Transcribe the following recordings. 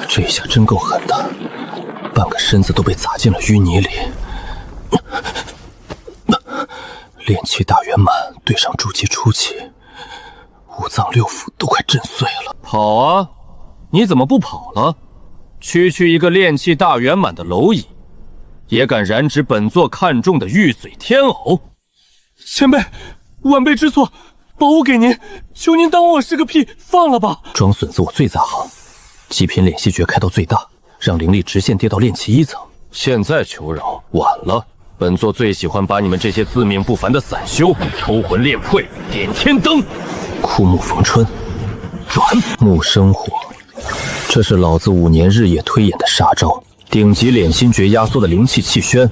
这一下真够狠的，半个身子都被砸进了淤泥里。炼气大圆满对上筑基初期，五脏六腑都快震碎了。跑啊！你怎么不跑了？区区一个炼气大圆满的蝼蚁，也敢染指本座看中的玉髓天藕？前辈，晚辈知错，保物给您，求您当我是个屁，放了吧！装损子我最在行，极品敛息诀开到最大，让灵力直线跌到炼气1层。现在求饶，晚了。本座最喜欢把你们这些自命不凡的散修抽魂炼魄，点天灯。枯木逢春，转木生火，这是老子5年日夜推演的杀招。顶级敛心诀压缩的灵气气宣，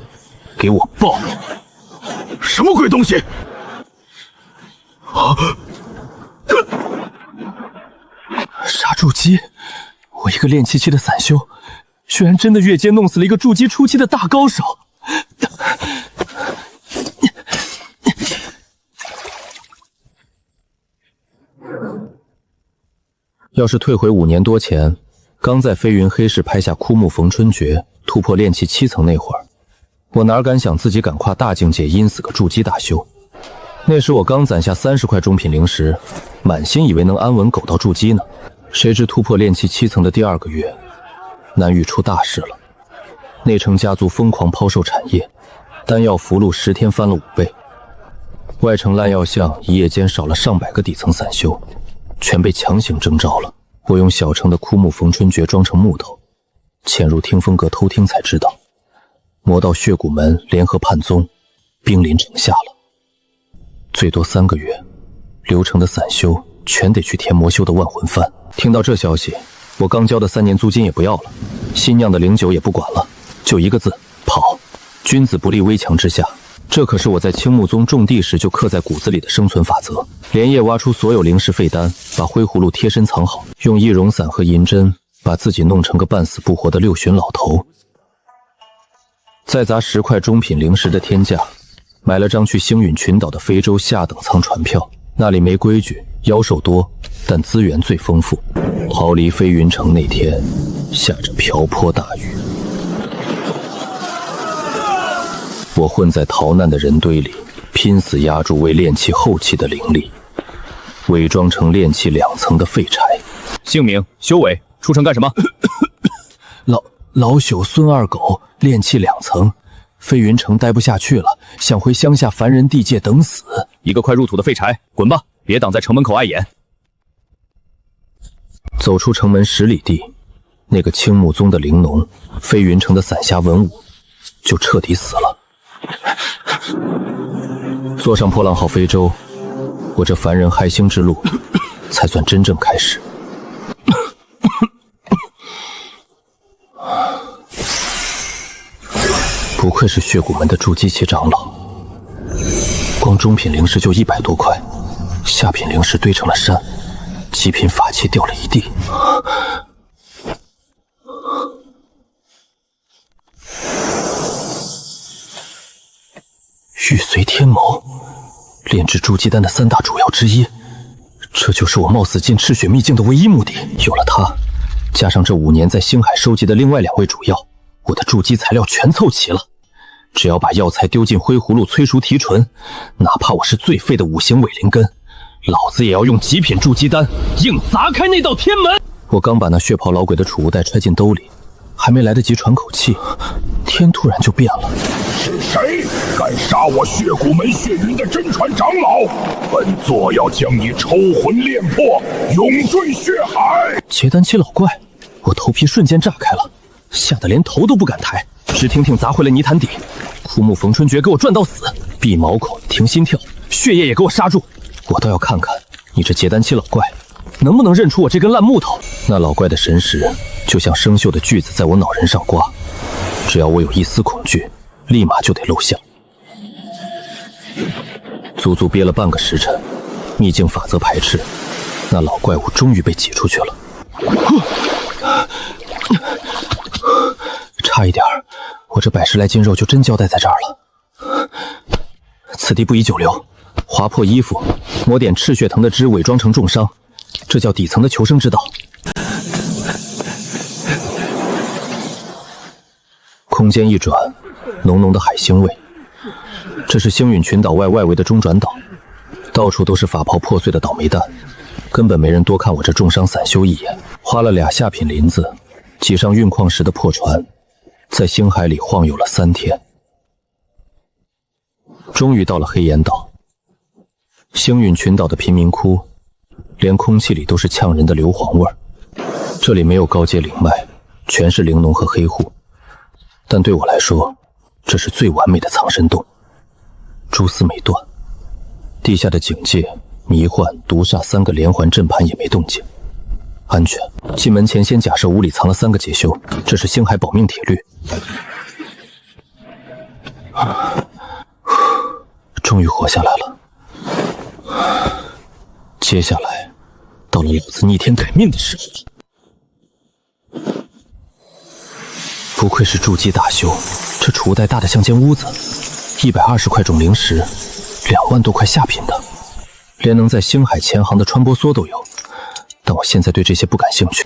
给我爆！什么鬼东西？啊！杀筑基！我一个炼气期的散修，居然真的越阶弄死了一个筑基初期的大高手！要是退回5年多前，刚在飞云黑市拍下枯木逢春诀，突破炼气7层那会儿，我哪敢想自己敢跨大境界阴死个筑基大修。那时我刚攒下30块中品灵石，满心以为能安稳苟到筑基呢，谁知突破炼气7层的第2个月，南域出大事了。内城家族疯狂抛售产业，丹药符箓10天翻了5倍，外城烂药巷一夜间少了上百个底层散修，全被强行征召了。我用小城的枯木逢春诀装成木头，潜入听风阁偷听才知道，魔道血骨门联合叛宗，兵临城下了。最多3个月，留城的散修全得去填魔修的万魂幡。听到这消息，我刚交的3年租金也不要了，新酿的灵酒也不管了，就一个字：跑。君子不立危墙之下，这可是我在青木宗种地时就刻在骨子里的生存法则。连夜挖出所有灵石废丹，把灰葫芦贴身藏好，用易容散和银针把自己弄成个半死不活的6旬老头，再砸10块中品灵石的天价，买了张去星陨群岛的非洲下等舱船票。那里没规矩，妖兽多，但资源最丰富。逃离飞云城那天，下着瓢泼大雨，我混在逃难的人堆里，拼死压住为炼气后期的灵力，伪装成炼气2层的废柴。姓名：修为，出城干什么？老朽孙二狗，炼气2层，飞云城待不下去了，想回乡下凡人地界等死。一个快入土的废柴，滚吧，别挡在城门口碍眼。走出城门10里地，那个青木宗的灵农，飞云城的散侠文武，就彻底死了。坐上破浪号飞舟，我这凡人嗨星之路才算真正开始。不愧是血骨门的筑基期长老，光中品灵石就100多块，下品灵石堆成了山，极品法器掉了一地。玉髓天眸，炼制筑基丹的3大主要之一，这就是我冒死进赤血秘境的唯一目的。有了它，加上这5年在星海收集的另外2味主药，我的筑基材料全凑齐了。只要把药材丢进灰葫芦催熟提纯，哪怕我是最废的5行伪灵根，老子也要用极品筑基丹硬砸开那道天门。我刚把那血袍老鬼的储物袋揣进兜里，还没来得及喘口气，天突然就变了。是谁敢杀我血骨门血云的真传长老？本座要将你抽魂炼魄，永坠血海！结丹期老怪，我头皮瞬间炸开了，吓得连头都不敢抬，直挺挺砸回了泥潭底。枯木逢春诀给我转到死，闭毛孔停心跳，血液也给我刹住。我倒要看看你这结丹期老怪能不能认出我这根烂木头。那老怪的神识就像生锈的锯子在我脑仁上刮，只要我有一丝恐惧，立马就得露相。足足憋了半个时辰，秘境法则排斥，那老怪物终于被挤出去了。差一点，我这110来斤肉就真交代在这儿了。此地不宜久留，划破衣服，抹点赤血藤的汁，伪装成重伤，这叫底层的求生之道。空间一转，浓浓的海腥味。这是星陨群岛外围的中转岛，到处都是法袍破碎的倒霉蛋，根本没人多看我这重伤散修一眼。花了2下品林子，挤上运矿石的破船，在星海里晃悠了3天，终于到了黑岩岛。星陨群岛的贫民窟，连空气里都是呛人的硫磺味儿。这里没有高阶灵脉，全是灵农和黑户，但对我来说，这是最完美的藏身洞。蛛丝没断，地下的警戒、迷幻、毒煞3个连环阵盘也没动静，安全。进门前先假设屋里藏了3个解修，这是星海保命铁律。终于活下来了。接下来，到了老子逆天改命的时候。不愧是筑基大修，这储物袋大得像间屋子，120块种灵石，2万多块下品的，连能在星海前行的穿波梭都有。但我现在对这些不感兴趣。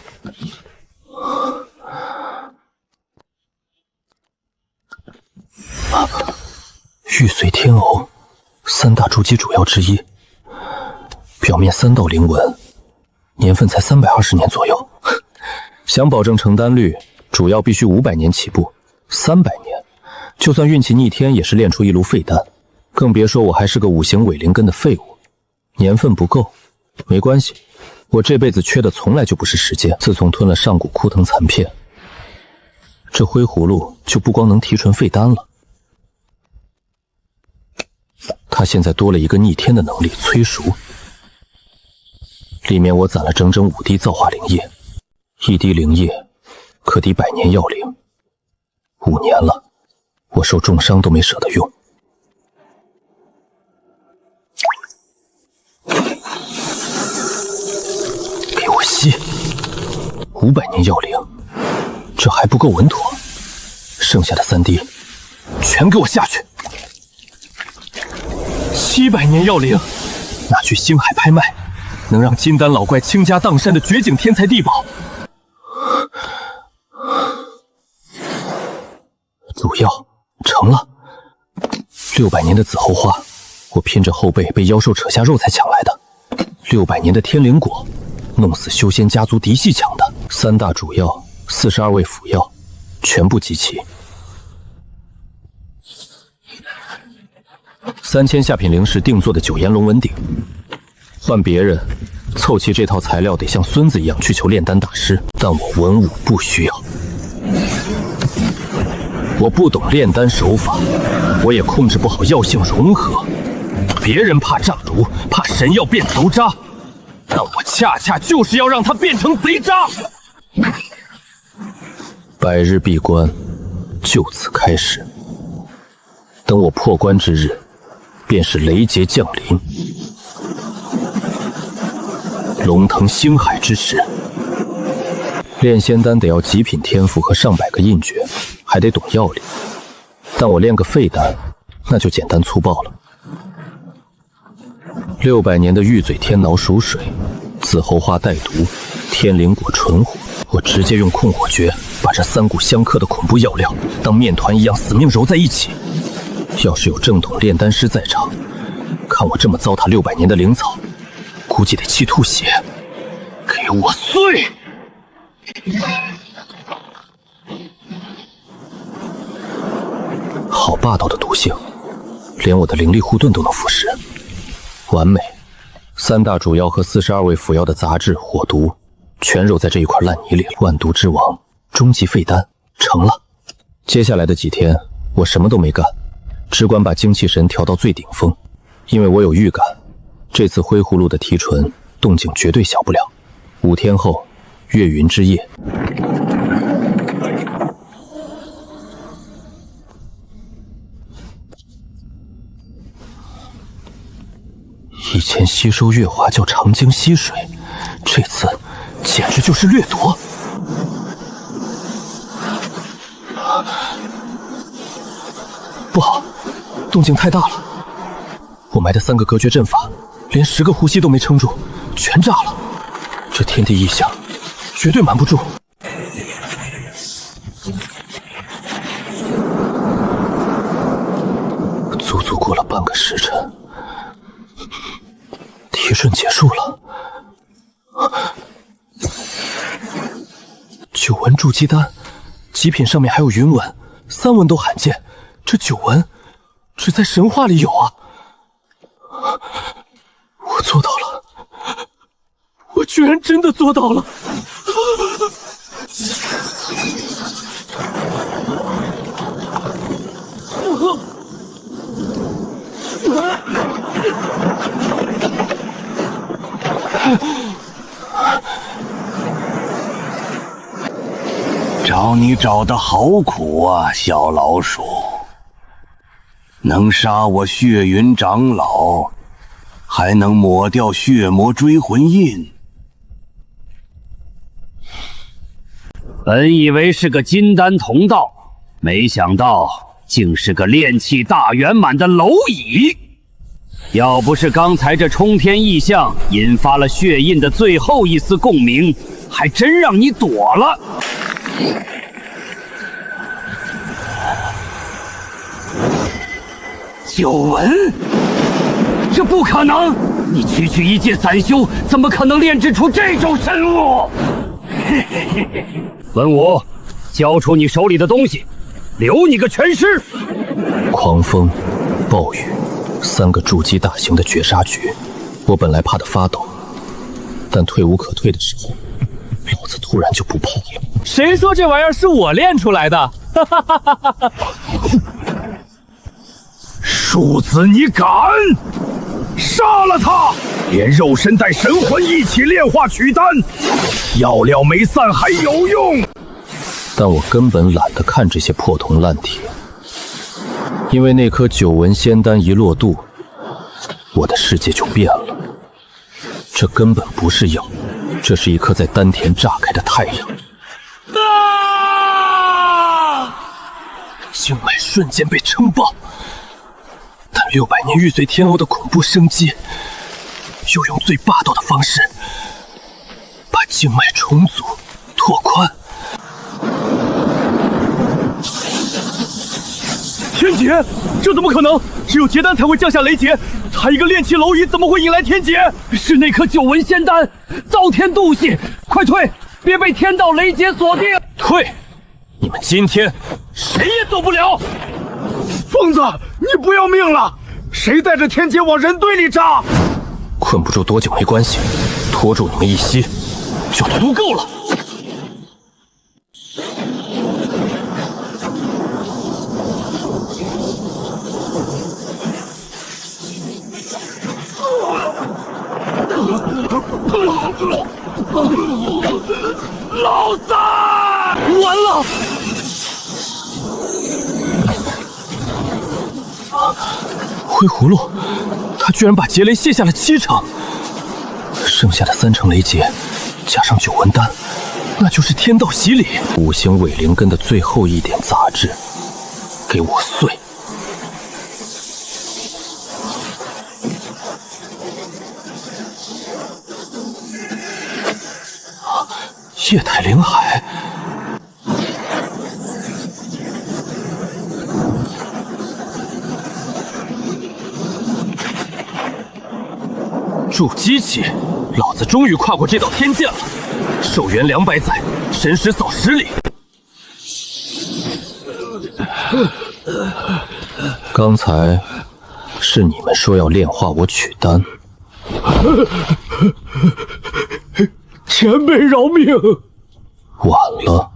玉髓天藕，3大筑基主要之一，表面3道灵纹，年份才320年左右。想保证成丹率，主要必须500年起步，300年，就算运气逆天也是炼出一炉废丹，更别说我还是个5行伪灵根的废物，年份不够，没关系，我这辈子缺的从来就不是时间。自从吞了上古枯藤残片，这灰葫芦就不光能提纯废丹了，它现在多了一个逆天的能力催熟，里面我攒了整整5滴造化灵液，1滴灵液可抵100年药灵，5年了，我受重伤都没舍得用。给我吸！500年药灵，这还不够稳妥，剩下的3滴全给我下去！700年药灵，拿去星海拍卖，能让金丹老怪倾家荡产的绝景天才地宝。毒药成了，600年的紫后花，我拼着后背被妖兽扯下肉才抢来的；600年的天灵果，弄死修仙家族嫡系抢的；3大主药，42味辅药，全部集齐。3000下品灵石定做的9岩龙纹鼎，换别人凑齐这套材料得像孙子一样去求炼丹大师，但我文武不需要。我不懂炼丹手法，我也控制不好药性融合。别人怕炸炉，怕神药变头渣，但我恰恰就是要让它变成贼渣。百日闭关，就此开始。等我破关之日，便是雷劫降临，龙腾星海之时。炼仙丹得要极品天赋和上百个印诀，还得懂药理。但我炼个废丹，那就简单粗暴了。600年的玉嘴天挠属水，紫后花带毒，天灵果纯火，我直接用控火诀把这3股相克的恐怖药料当面团一样死命揉在一起。要是有正统炼丹师在场，看我这么糟蹋600年的灵草，估计得气吐血。给我碎！好霸道的毒性，连我的灵力护盾都能腐蚀，完美。3大主药和42味辅药的杂质火毒，全揉在这一块烂泥里了。万毒之王，终极废丹成了。接下来的几天，我什么都没干，只管把精气神调到最顶峰，因为我有预感，这次灰葫芦的提纯动静绝对小不了。5天后，月云之夜。以前吸收月华叫长江溪水，这次简直就是掠夺。不好，动静太大了！我埋的3个隔绝阵法，连10个呼吸都没撑住，全炸了。这天地异象，绝对瞒不住。9纹筑基丹，极品上面还有云纹，3纹都罕见，这9纹只在神话里有啊！我做到了，我居然真的做到了！找你找得好苦啊，小老鼠！能杀我血云长老，还能抹掉血魔追魂印。本以为是个金丹同道，没想到竟是个炼气大圆满的蝼蚁。要不是刚才这冲天异象引发了血印的最后一丝共鸣，还真让你躲了。9纹，这不可能！你区一介散修，怎么可能炼制出这种神物？文武，交出你手里的东西，留你个全尸！狂风、暴雨，3个筑基大型的绝杀局，我本来怕得发抖，但退无可退的时候，老子突然就不怕了。谁说这玩意儿是我练出来的？庶子，你敢！杀了他！连肉身带神魂一起炼化取丹，药料没散还有用。但我根本懒得看这些破铜烂铁，因为那颗9纹仙丹一落肚，我的世界就变了。这根本不是药，这是一颗在丹田炸开的太阳。经脉瞬间被撑爆，但600年玉髓天欧的恐怖生机，又用最霸道的方式把经脉重组、拓宽。天劫？这怎么可能？只有结丹才会降下雷劫，他一个炼气蝼蚁怎么会引来天劫？是那颗9纹仙丹，遭天妒忌！快退，别被天道雷劫锁定！退！你们今天谁也走不了！疯子，你不要命了？谁带着天劫往人堆里扎？困不住多久没关系，拖住你们一息就足够了。老子完了！灰葫芦，他居然把劫雷卸下了7成，剩下的3成雷劫，加上9纹丹，那就是天道洗礼。5行伪灵根的最后一点杂质，给我碎！液态灵海，筑基期，老子终于跨过这道天堑了！寿元200载，神识扫10里。刚才是你们说要炼化我取丹。前辈饶命！晚了。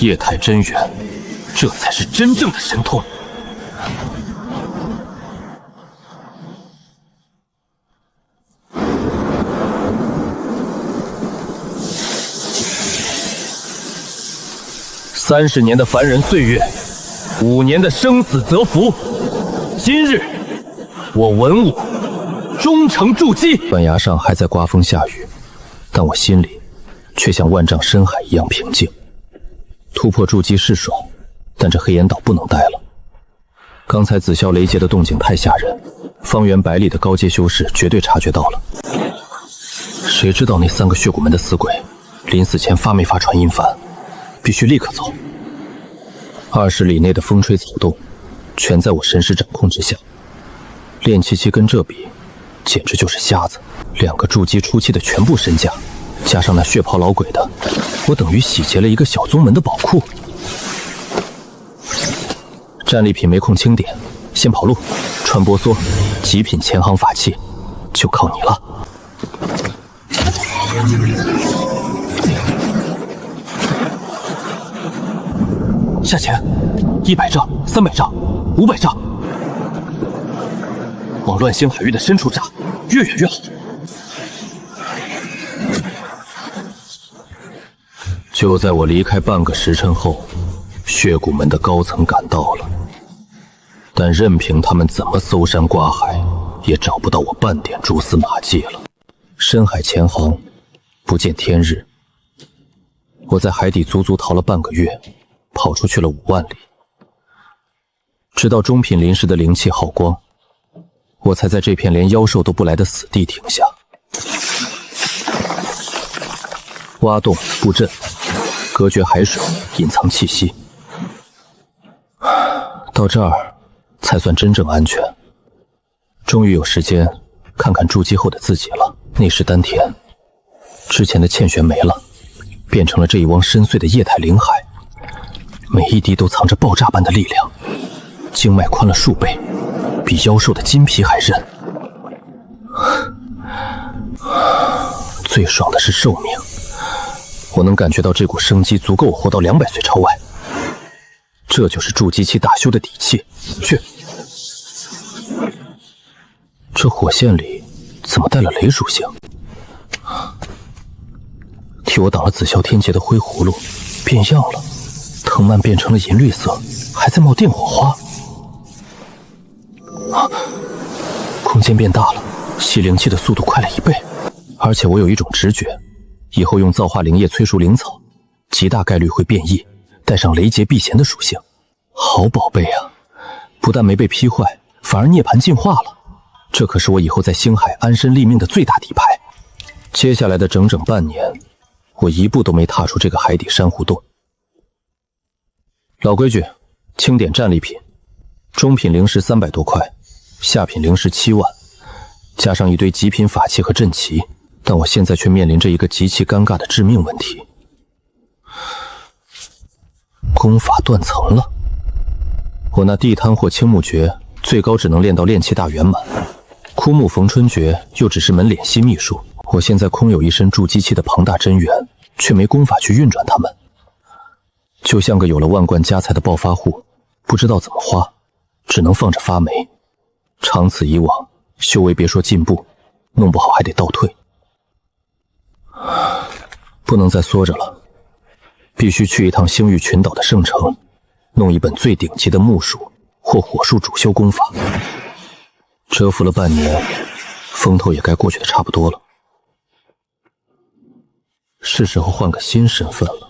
液态真元，这才是真正的神通。30年的凡人岁月，5年的生死蛰伏。今日，我文武终成筑基。断崖上还在刮风下雨，但我心里却像万丈深海一样平静。突破筑基是爽，但这黑岩岛不能待了。刚才紫霄雷劫的动静太吓人，方圆100里的高阶修士绝对察觉到了。谁知道那3个血骨门的死鬼临死前发没发传音幡，必须立刻走。20里内的风吹草动全在我神识掌控之下，炼气期跟这比简直就是瞎子。2个筑基初期的全部身价，加上那血袍老鬼的，我等于洗劫了一个小宗门的宝库。战利品没空清点，先跑路。穿波梭，极品前行法器，就靠你了。下钱，100丈、300丈、500丈，往乱星海域的深处炸，越远越好。就在我离开半个时辰后，血骨门的高层赶到了，但任凭他们怎么搜山刮海，也找不到我半点蛛丝马迹了。深海潜航，不见天日。我在海底足足逃了半个月，跑出去了5万里，直到中品灵石的灵气耗光，我才在这片连妖兽都不来的死地停下。挖洞布阵，隔绝海水，隐藏气息，到这儿才算真正安全。终于有时间看看筑基后的自己了。内视丹田，之前的欠玄没了，变成了这一汪深邃的液态灵海，每一滴都藏着爆炸般的力量，经脉宽了数倍，比妖兽的筋皮还韧。最爽的是寿命，我能感觉到这股生机足够我活到200岁朝外，这就是筑基期大修的底气。去，这火线里怎么带了雷属性？替我挡了紫霄天劫的灰葫芦变样了，藤蔓变成了银绿色，还在冒电火花。空间变大了，吸灵气的速度快了1倍，而且我有一种直觉，以后用造化灵液催熟灵草，极大概率会变异，带上雷劫避邪的属性。好宝贝啊，不但没被劈坏，反而涅槃进化了。这可是我以后在星海安身立命的最大底牌。接下来的整整半年，我一步都没踏出这个海底珊瑚洞。老规矩，清点战利品，中品灵石300多块，下品灵石7万，加上一堆极品法器和阵旗。但我现在却面临着一个极其尴尬的致命问题，功法断层了。我那地摊或青木诀最高只能练到炼气大圆满，枯木逢春诀又只是门敛息秘术。我现在空有一身筑基期的庞大真元，却没功法去运转它们，就像个有了万贯家财的暴发户，不知道怎么花，只能放着发霉。长此以往，修为别说进步，弄不好还得倒退。不能再缩着了，必须去一趟星域群岛的圣城，弄一本最顶级的木术或火术主修功法。蛰伏了半年，风头也该过去的差不多了，是时候换个新身份了，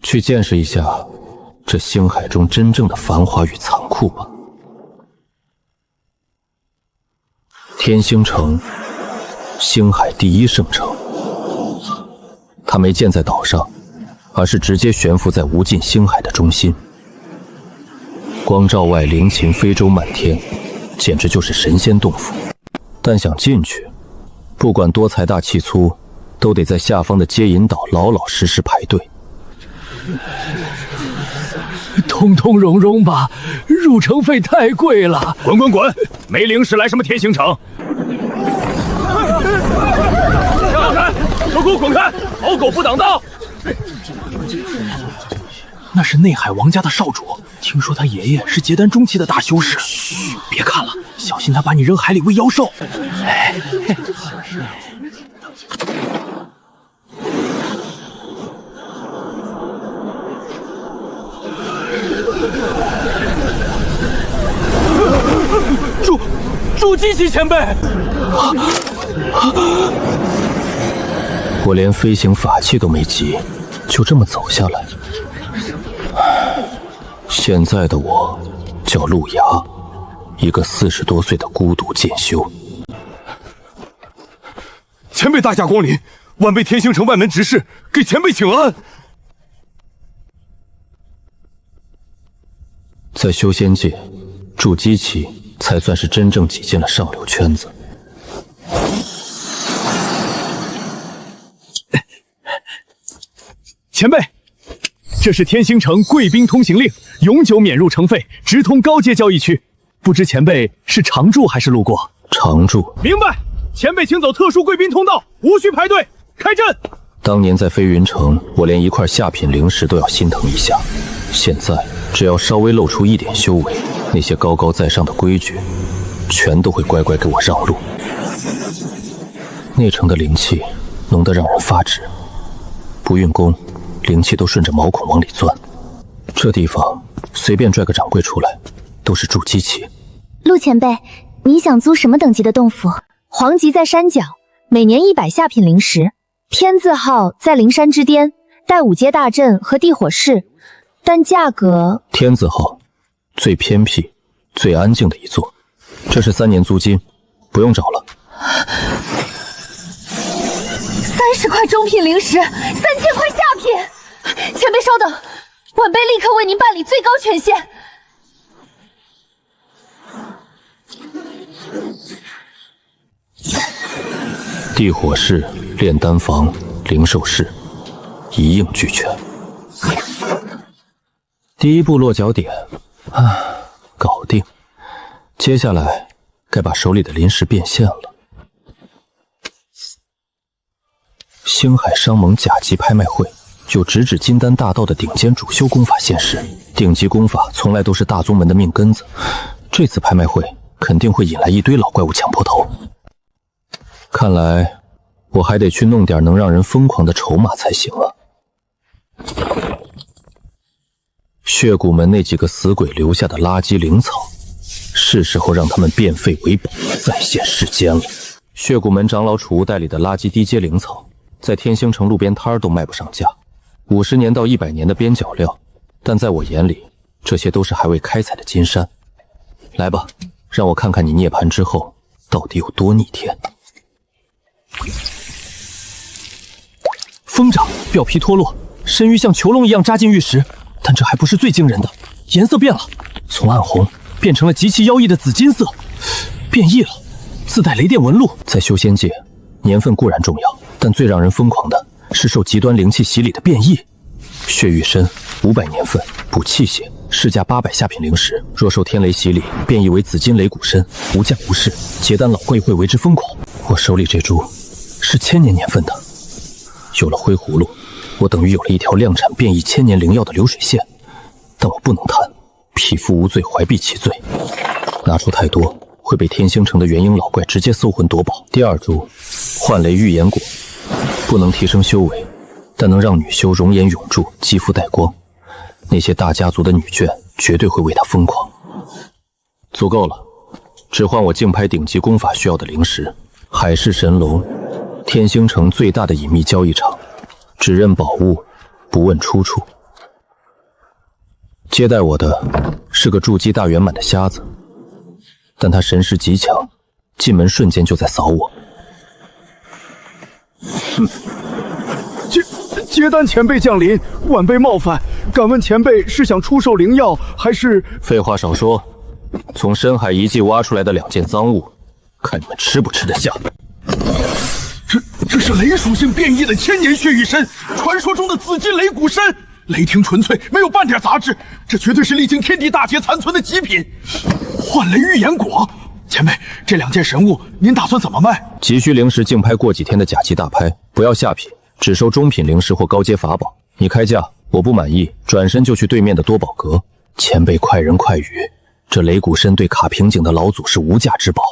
去见识一下这星海中真正的繁华与残酷吧。天星城，星海第一圣城，它没建在岛上，而是直接悬浮在无尽星海的中心。光照外灵禽飞舟满天，简直就是神仙洞府。但想进去，不管多财大气粗，都得在下方的接引岛老老实实排队。通通融融吧，入城费太贵了。滚滚滚！没灵石来什么天星城？让开！都给我滚开！好狗不挡道！那是内海王家的少主，听说他爷爷是结丹中期的大修士。嘘，别看了，小心他把你扔海里喂妖兽。筑基期前辈，我连飞行法器都没集，就这么走下来。现在的我叫陆崖，一个40多岁的孤独剑修。前辈大驾光临，晚辈天星城外门执事给前辈请安。在修仙界，筑基期才算是真正挤进了上流圈子。前辈，这是天星城贵宾通行令，永久免入城费，直通高阶交易区。不知前辈是常住还是路过？常住。明白。前辈请走特殊贵宾通道，无需排队。开阵。当年在飞云城，我连一块下品灵石都要心疼一下。现在只要稍微露出一点修为，那些高高在上的规矩，全都会乖乖给我让路。内城的灵气浓得让人发指，不运功，灵气都顺着毛孔往里钻。这地方随便拽个掌柜出来，都是筑基期。陆前辈，你想租什么等级的洞府？皇级在山脚，每年100下品灵石。天字号在灵山之巅，带5阶大阵和地火室，但价格……天字号，最偏僻、最安静的一座。这是3年租金，不用找了。30块中品灵石，3000块下品。前辈稍等，晚辈立刻为您办理最高权限。地火室、炼丹房、灵兽室，一应俱全。第一步落脚点，搞定。接下来该把手里的灵石变现了。星海商盟甲级拍卖会，有直指金丹大道的顶尖主修功法现世。顶级功法从来都是大宗门的命根子，这次拍卖会肯定会引来一堆老怪物抢破头。看来我还得去弄点能让人疯狂的筹码才行啊。血骨门那几个死鬼留下的垃圾灵草，是时候让他们变废为宝，再现世间了。血骨门长老储物袋里的垃圾低阶灵草，在天星城路边摊都卖不上价，50年到100年的边角料，但在我眼里，这些都是还未开采的金山。来吧，让我看看你涅槃之后到底有多逆天。风掌表皮脱落，身鱼像囚笼一样扎进玉石，但这还不是最惊人的，颜色变了，从暗红变成了极其妖异的紫金色，变异了，自带雷电纹路。在修仙界，年份固然重要，但最让人疯狂的是受极端灵气洗礼的变异。血玉身500年份，补气血，市价800下品灵石，若受天雷洗礼，变异为紫金雷骨身，无价无市，结丹老贵会为之疯狂。我手里这株是1000年年份的，有了灰葫芦，我等于有了一条量产变异1000年灵药的流水线。但我不能贪，匹夫无罪，怀璧其罪，拿出太多会被天星城的元婴老怪直接搜魂夺宝。第2株幻雷预言果，不能提升修为，但能让女修容颜永驻，肌肤带光。那些大家族的女眷绝对会为他疯狂。足够了，只换我竞拍顶级功法需要的灵石。海市神龙，天星城最大的隐秘交易场，只认宝物，不问出处。接待我的是个筑基大圆满的瞎子，但他神识极强，进门瞬间就在扫我。结丹前辈降临，晚辈冒犯，敢问前辈是想出售灵药，还是……废话少说，从深海遗迹挖出来的2件赃物，看你们吃不吃得下。这是雷属性变异的1000年血玉身，传说中的紫金雷骨身，雷霆纯粹，没有半点杂质，这绝对是历经天地大劫残存的极品。幻雷预言果，前辈，这2件神物您打算怎么卖？急需灵石竞拍过几天的甲级大拍，不要下品，只收中品灵石或高阶法宝。你开价，我不满意，转身就去对面的多宝阁。前辈快人快语，这雷骨身对卡瓶颈的老祖是无价之宝。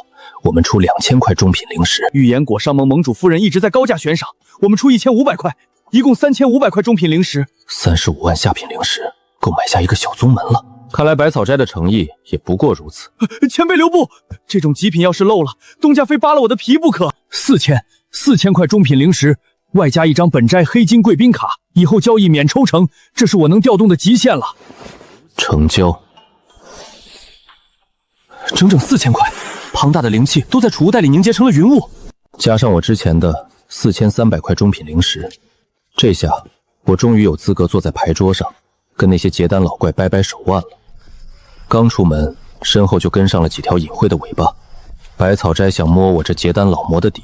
我们出2000块中品灵石。预言果商盟盟主夫人一直在高价悬赏，我们出1500块，一共3500块中品灵石，35万下品灵石，够买下一个小宗门了。看来百草斋的诚意也不过如此。前辈留步，这种极品要是漏了，东家非扒了我的皮不可。4000块中品灵石，外加1张本斋黑金贵宾卡，以后交易免抽成，这是我能调动的极限了。成交。整整4000块，庞大的灵气都在储物袋里凝结成了云雾，加上我之前的4300块中品灵石，这下我终于有资格坐在牌桌上，跟那些结丹老怪掰掰手腕了。刚出门身后就跟上了几条隐晦的尾巴。百草斋想摸我这结丹老魔的底，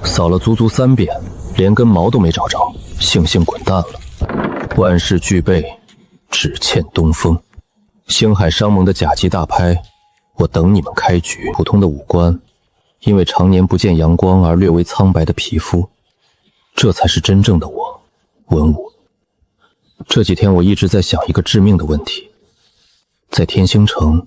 扫了足足3遍，连根毛都没找着，悻悻滚蛋了。万事俱备，只欠东风。星海商盟的甲级大拍，我等你们开局。普通的五官，因为常年不见阳光而略微苍白的皮肤，这才是真正的我，文武。这几天我一直在想一个致命的问题，在天星城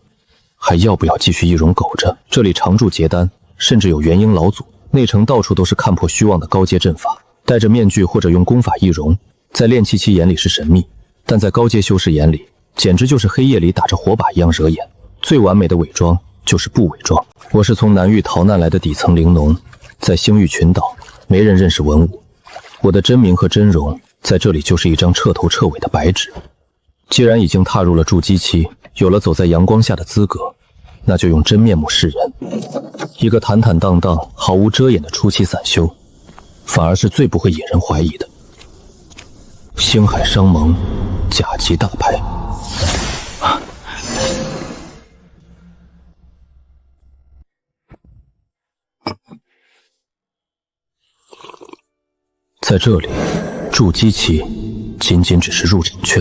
还要不要继续易容苟着？这里常驻结丹，甚至有元婴老祖，内城到处都是看破虚妄的高阶阵法，戴着面具或者用功法易容，在炼气期眼里是神秘，但在高阶修士眼里简直就是黑夜里打着火把一样惹眼。最完美的伪装就是不伪装。我是从南域逃难来的底层灵农，在星域群岛没人认识文武，我的真名和真容在这里就是一张彻头彻尾的白纸。既然已经踏入了筑基期，有了走在阳光下的资格，那就用真面目示人。一个坦坦荡荡毫无遮掩的初期散修，反而是最不会引人怀疑的。星海商盟甲级大拍，在这里筑基期仅仅只是入场券。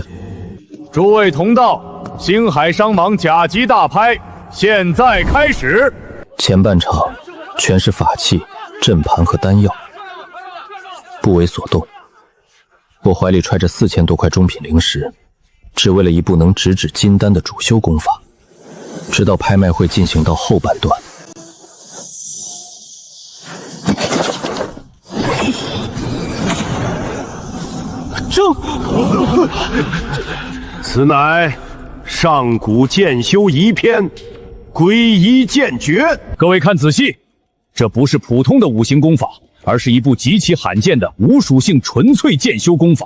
诸位同道，星海商盟甲级大拍现在开始。前半场全是法器、阵盘和丹药，不为所动。我怀里揣着4000多块中品灵石，只为了一部能直指金丹的主修功法。直到拍卖会进行到后半段，此乃上古剑修遗篇，归一剑诀。各位看仔细，这不是普通的五行功法，而是一部极其罕见的无属性纯粹剑修功法。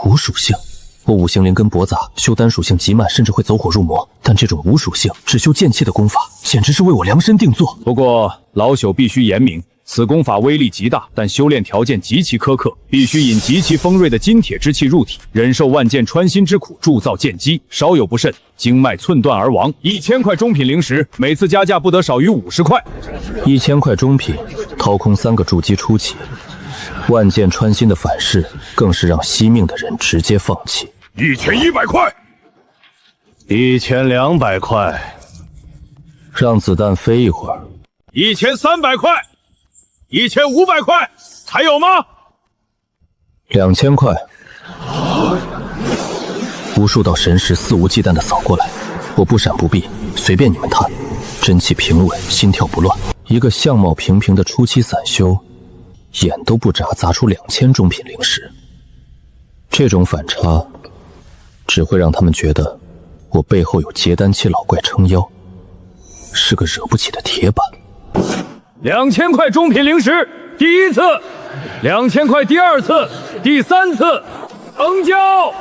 无属性？我五行灵根驳杂，修丹属性极慢，甚至会走火入魔。但这种无属性只修剑气的功法，简直是为我量身定做。不过老朽必须言明，此功法威力极大，但修炼条件极其苛刻，必须引极其锋锐的金铁之气入体，忍受万剑穿心之苦，铸造剑机，稍有不慎，经脉寸断而亡。1000块中品灵石，每次加价不得少于50块。1000块中品，掏空3个筑基初期，万剑穿心的反噬，更是让惜命的人直接放弃。1100块，1200块，让子弹飞一会儿。1300块，1500块，还有吗？2000块。无数道神识肆无忌惮地扫过来，我不闪不避，随便你们探。真气平稳，心跳不乱。一个相貌平平的初期散修，眼都不眨砸出2000中品灵石，这种反差只会让他们觉得我背后有结丹期老怪撑腰，是个惹不起的铁板。2000块中品灵石，第1次；2000块第2次，第3次，成交。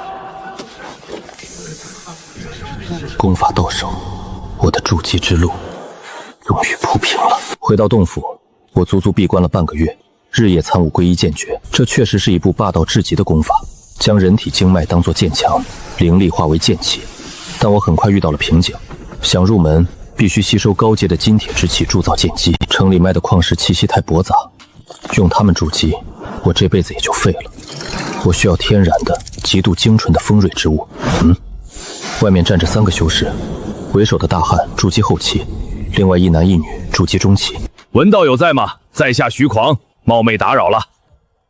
功法到手，我的筑基之路终于铺平了。回到洞府，我足足闭关了半个月，日夜参悟归一剑诀。这确实是一部霸道至极的功法，将人体经脉当作剑墙，灵力化为剑气。但我很快遇到了瓶颈，想入门必须吸收高阶的金铁之气铸造剑机，城里卖的矿石气息太驳杂，用它们筑基，我这辈子也就废了。我需要天然的、极度精纯的锋锐之物。外面站着3个修士，为首的大汉筑基后期，另外1男1女筑基中期。文道友在吗？在下徐狂，冒昧打扰了。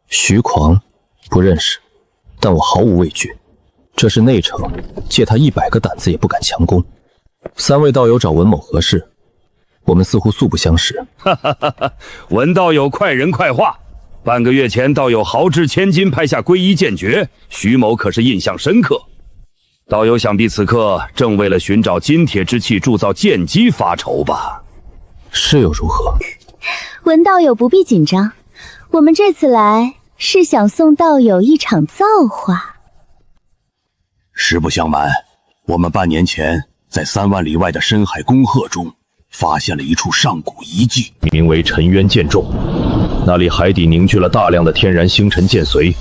徐狂，不认识，但我毫无畏惧。这是内城，借他100个胆子也不敢强攻。3位道友找文某何事？我们似乎素不相识。哈哈哈哈！文道友快人快话，半个月前道友豪掷千金拍下归一剑诀，徐某可是印象深刻。道友想必此刻正为了寻找金铁之气铸造剑机发愁吧？是又如何？文道友不必紧张，我们这次来是想送道友一场造化。实不相瞒，我们半年前在3万里外的深海宫壑中发现了一处上古遗迹，名为沉渊剑众。那里海底凝聚了大量的天然星辰剑髓，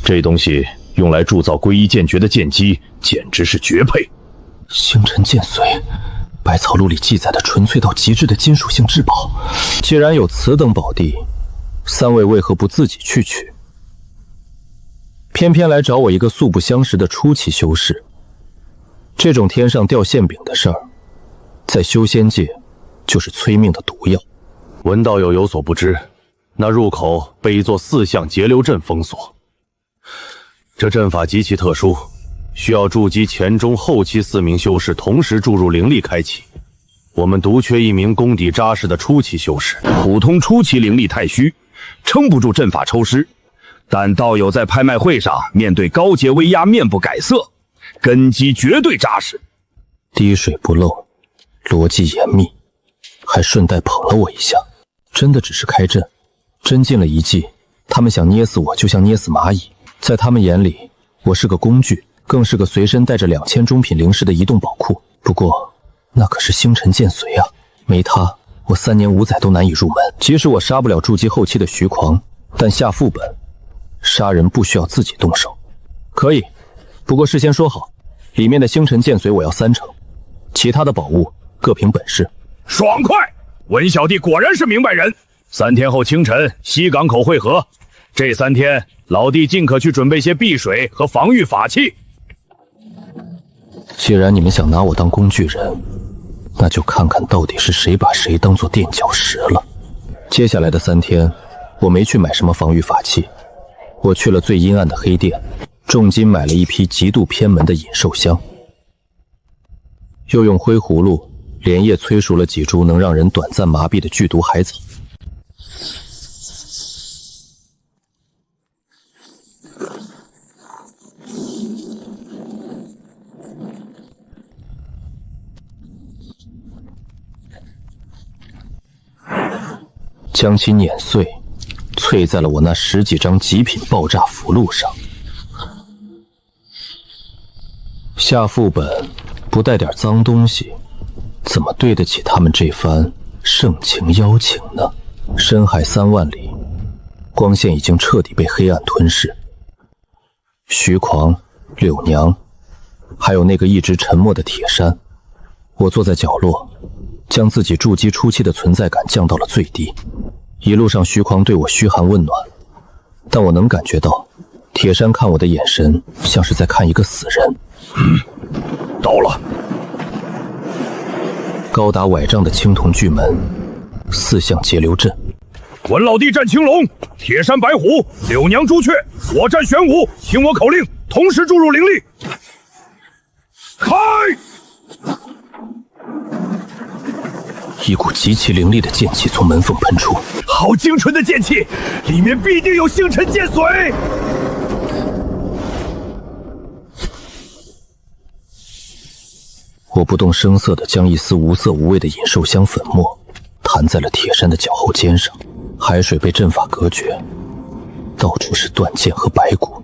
这东西用来铸造归一剑诀的剑机简直是绝配。星辰剑髓，百草录里记载的纯粹到极致的金属性至宝。既然有此等宝地，三位为何不自己去取？偏偏来找我一个素不相识的初期修士。这种天上掉馅饼的事儿，在修仙界就是催命的毒药。文道友有所不知，那入口被一座4象截流阵封锁。这阵法极其特殊，需要筑基前中后期4名修士同时注入灵力开启。我们独缺一名功底扎实的初期修士，普通初期灵力太虚，撑不住阵法抽湿。但道友在拍卖会上面对高阶威压面不改色，根基绝对扎实，滴水不漏，逻辑严密，还顺带捧了我一下。真的只是开阵，真进了一计，他们想捏死我就像捏死蚂蚁。在他们眼里，我是个工具，更是个随身带着2000中品灵石的移动宝库。不过那可是星辰剑髓啊，没它我3年5载都难以入门。即使我杀不了筑基后期的徐狂，但下副本杀人不需要自己动手。可以，不过事先说好，里面的星辰剑髓我要30%，其他的宝物各凭本事。爽快！文小弟果然是明白人。3天后清晨西港口会合，这3天老弟尽可去准备些避水和防御法器。既然你们想拿我当工具人，那就看看到底是谁把谁当做垫脚石了。接下来的3天，我没去买什么防御法器，我去了最阴暗的黑店，重金买了一批极度偏门的引兽香，又用灰葫芦连夜催熟了几株能让人短暂麻痹的剧毒海草。将其碾碎，淬在了我那10几张极品爆炸符箓上。下副本不带点脏东西，怎么对得起他们这番盛情邀请呢？深海3万里，光线已经彻底被黑暗吞噬。徐狂、柳娘，还有那个一直沉默的铁山，我坐在角落，将自己筑基初期的存在感降到了最低。一路上徐狂对我嘘寒问暖，但我能感觉到铁山看我的眼神像是在看一个死人。到了。高达崴杖的青铜巨门，4象截流阵。文老弟战青龙，铁山白虎，柳娘朱雀，我战玄武，听我口令，同时注入灵力。开！一股极其凌厉的剑气从门缝喷出，好精纯的剑气，里面必定有星辰剑髓。我不动声色地将一丝无色无味的引兽香粉末弹在了铁山的脚后肩上，海水被阵法隔绝，到处是断剑和白骨。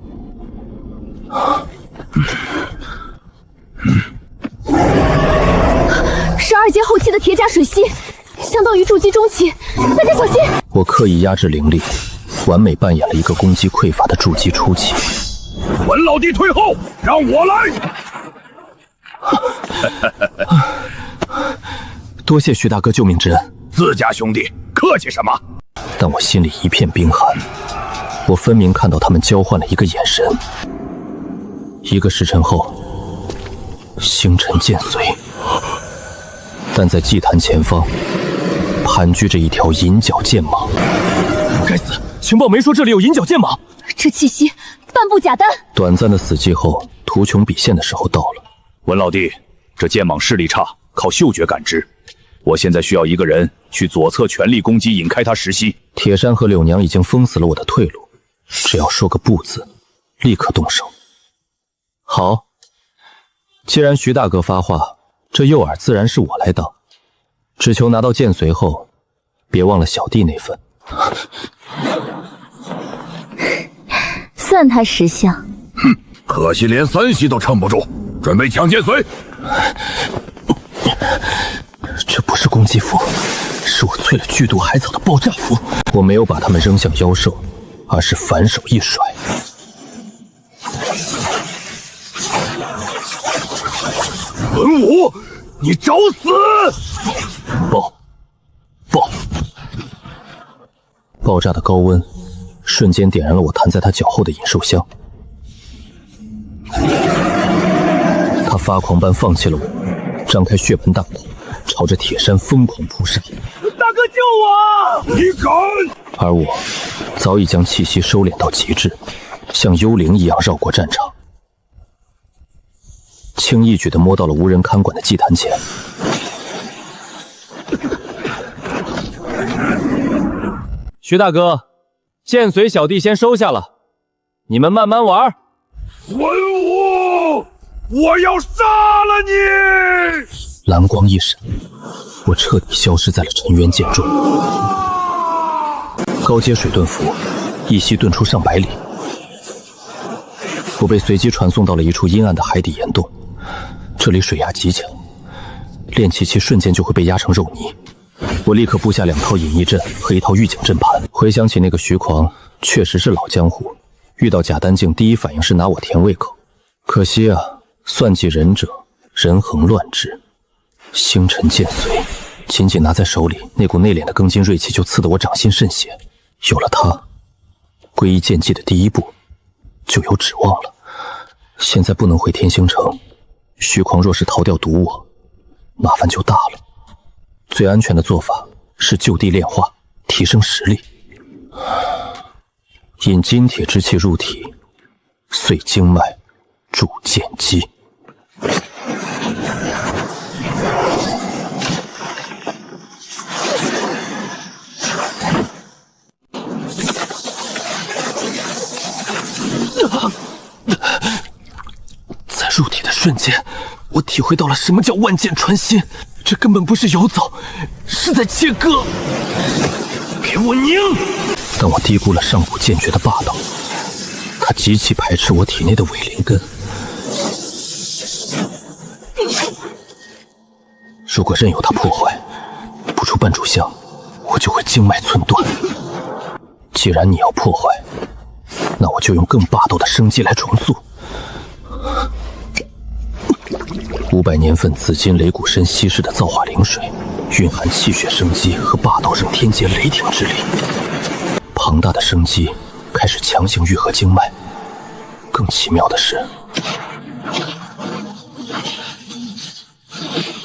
12阶后期的铁甲水系，相当于筑基中期，大家小心！我刻意压制灵力，完美扮演了一个攻击匮乏的筑基初期。文老弟退后，让我来！多谢徐大哥救命之恩，自家兄弟客气什么？但我心里一片冰寒。我分明看到他们交换了一个眼神。1个时辰后，星辰剑髓，但在祭坛前方盘踞着一条银角剑蟒。该死，情报没说这里有银角剑蟒。这气息半步假丹。短暂的死寂后，图穷匕现的时候到了。文老弟，这剑蟒视力差，靠嗅觉感知。我现在需要一个人去左侧全力攻击，引开他食息。铁山和柳娘已经封死了我的退路，只要说个不字，立刻动手。好，既然徐大哥发话，这诱饵自然是我来当。只求拿到剑髓后，别忘了小弟那份。算他识相。哼，可惜连3息都撑不住，准备抢剑髓。这不是攻击符，是我淬了剧毒海草的爆炸符。我没有把他们扔向妖兽，而是反手一甩。文武，你找死！爆炸的高温瞬间点燃了我弹在他脚后的引兽香，他发狂般放弃了我，张开血盆大口，朝着铁山疯狂扑杀。大哥救我！你敢！而我早已将气息收敛到极致，像幽灵一样绕过战场，轻易举地摸到了无人看管的祭坛前。徐大哥，剑随小弟先收下了，你们慢慢玩。文武，我要杀了你！蓝光一闪，我彻底消失在了沉渊剑中。高阶水遁符，一息遁出上百里。我被随机传送到了一处阴暗的海底岩洞，这里水压极强，炼气期瞬间就会被压成肉泥。我立刻布下2套隐逸阵和1套预警阵盘。回想起那个徐狂，确实是老江湖，遇到假丹境第一反应是拿我填胃口。可惜啊，算计仁者，人恒乱之。星辰剑髓紧紧拿在手里，那股内敛的庚金锐气就刺得我掌心渗血。有了它，皈依剑技的第一步就有指望了。现在不能回天星城，徐狂若是逃掉毒我，麻烦就大了。最安全的做法是就地炼化，提升实力。引金铁之气入体，碎经脉，铸剑机。在入体的瞬间，我体会到了什么叫万箭穿心。这根本不是游走，是在切割。给我拧！但我低估了上古剑诀的霸道，它极其排斥我体内的伪灵根。如果任由它破坏，不出半炷香，我就会经脉寸断。既然你要破坏，那我就用更霸道的生机来重塑。500年份紫金雷骨参稀释的造化灵水，蕴含气血生机和霸道圣天劫雷霆之力。庞大的生机开始强行愈合经脉。更奇妙的是，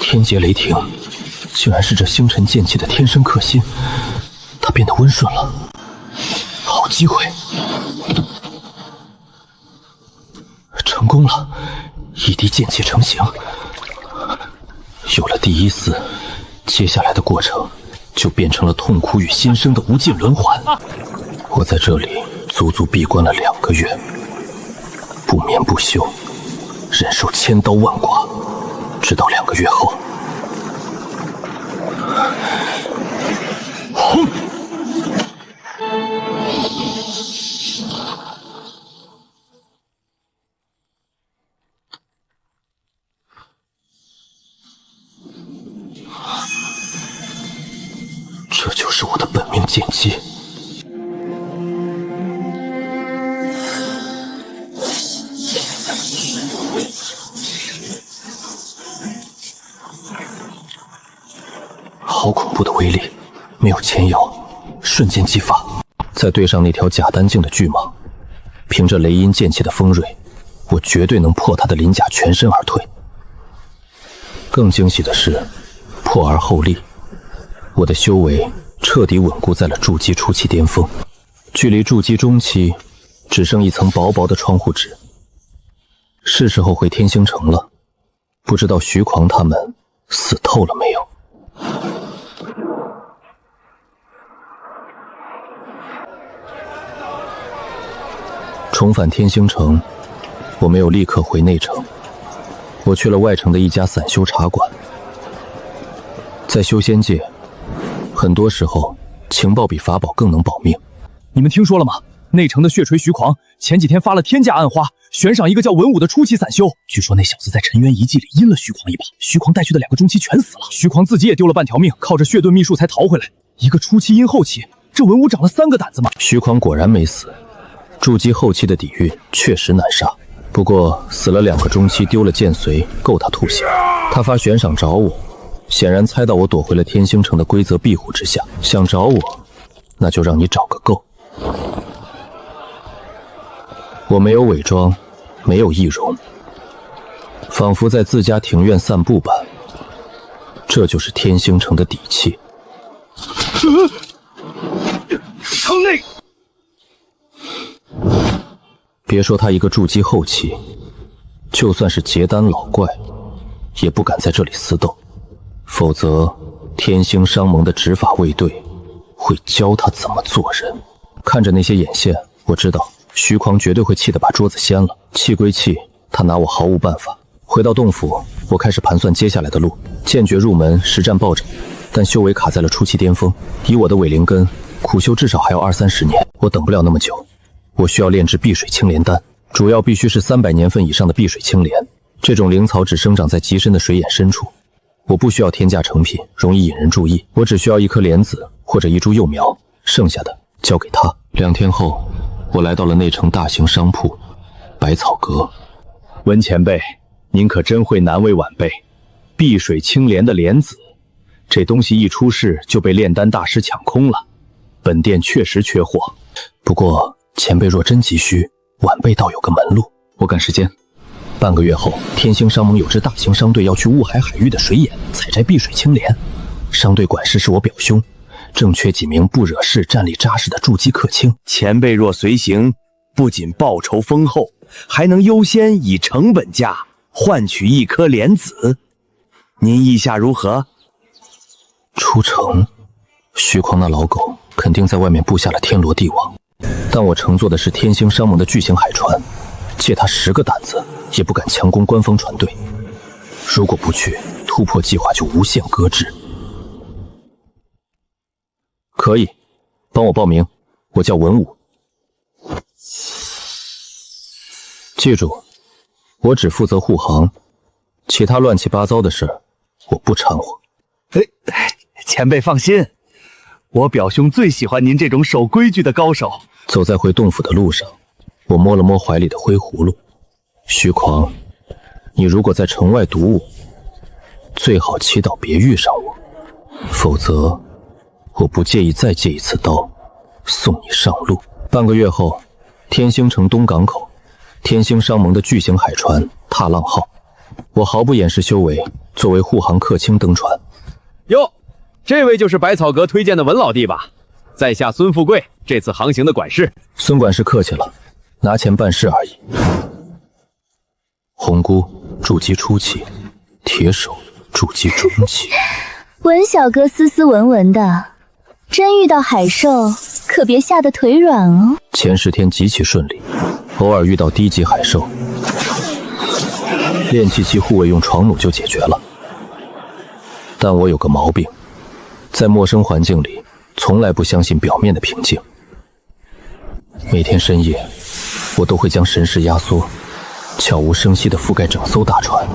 天劫雷霆竟然是这星辰剑气的天生克星，它变得温顺了。好机会！成功了，一滴剑气成型。有了第一丝，接下来的过程就变成了痛苦与新生的无尽轮环。我在这里足足闭关了2个月，不眠不休，忍受千刀万剐，直到2个月后，这就是我的本命剑姬。好恐怖的威力，没有前摇，瞬间激发。再对上那条假丹境的巨蟒，凭着雷音剑气的锋锐，我绝对能破他的鳞甲全身而退。更惊喜的是，破而后立，我的修为彻底稳固在了筑基初期巅峰，距离筑基中期只剩一层薄薄的窗户纸。是时候回天星城了，不知道徐狂他们死透了没有。重返天星城，我没有立刻回内城，我去了外城的一家散修茶馆。在修仙界，很多时候情报比法宝更能保命。你们听说了吗？内城的血锤徐狂前几天发了天价暗花，悬赏一个叫文武的初期散修。据说那小子在沉渊遗迹里阴了徐狂一把，徐狂带去的2个中期全死了，徐狂自己也丢了半条命，靠着血遁秘术才逃回来。一个初期阴后期，这文武长了3个胆子吗？徐狂果然没死，筑基后期的底蕴确实难杀。不过死了2个中期，丢了剑髓，够他吐血。他发悬赏找我，显然猜到我躲回了天星城的规则庇护之下，想找我，那就让你找个够。我没有伪装，没有易容，仿佛在自家庭院散步般。这就是天星城的底气。城内，别说他一个筑基后期，就算是结丹老怪，也不敢在这里厮斗，否则天星商盟的执法卫队会教他怎么做人。看着那些眼线，我知道徐狂绝对会气得把桌子掀了。气归气，他拿我毫无办法。回到洞府，我开始盘算接下来的路。剑诀入门，实战暴涨，但修为卡在了初期巅峰。以我的伪灵根，苦修至少还要20-30年，我等不了那么久。我需要炼制碧水青莲丹，主要必须是300年份以上的碧水青莲。这种灵草只生长在极深的水眼深处，我不需要添加成品，容易引人注意。我只需要一颗莲子或者一株幼苗，剩下的交给他。2天后，我来到了内城大型商铺百草阁。温前辈，您可真会难为晚辈。碧水青莲的莲子，这东西一出世就被炼丹大师抢空了，本店确实缺货。不过前辈若真急需，晚辈倒有个门路。我赶时间。半个月后，天星商盟有支大型商队要去雾海海域的水眼采摘碧水青莲。商队管事是我表兄，正缺几名不惹事、战力扎实的筑基客卿。前辈若随行，不仅报酬丰厚，还能优先以成本价换取1颗莲子。您意下如何？出城，徐狂那老狗肯定在外面布下了天罗地网，但我乘坐的是天星商盟的巨型海船，借他10个胆子也不敢强攻官方船队。如果不去，突破计划就无限搁置。可以，帮我报名，我叫文武。记住，我只负责护航，其他乱七八糟的事我不掺和。前辈放心，我表兄最喜欢您这种守规矩的高手。走在回洞府的路上，我摸了摸怀里的灰葫芦。徐狂，你如果在城外堵我，最好祈祷别遇上我，否则我不介意再借一次刀，送你上路。半个月后，天星城东港口，天星商盟的巨型海船踏浪号，我毫不掩饰修为，作为护航客卿登船。哟，这位就是百草阁推荐的文老弟吧？在下孙富贵，这次航行的管事。孙管事客气了，拿钱办事而已。红姑筑基初期，铁手筑基中期。文小哥斯斯文文的，真遇到海兽，可别吓得腿软哦。前10天极其顺利，偶尔遇到低级海兽，炼气期护卫用床弩就解决了。但我有个毛病，在陌生环境里，从来不相信表面的平静。每天深夜，我都会将神识压缩，悄无声息地覆盖整艘大船。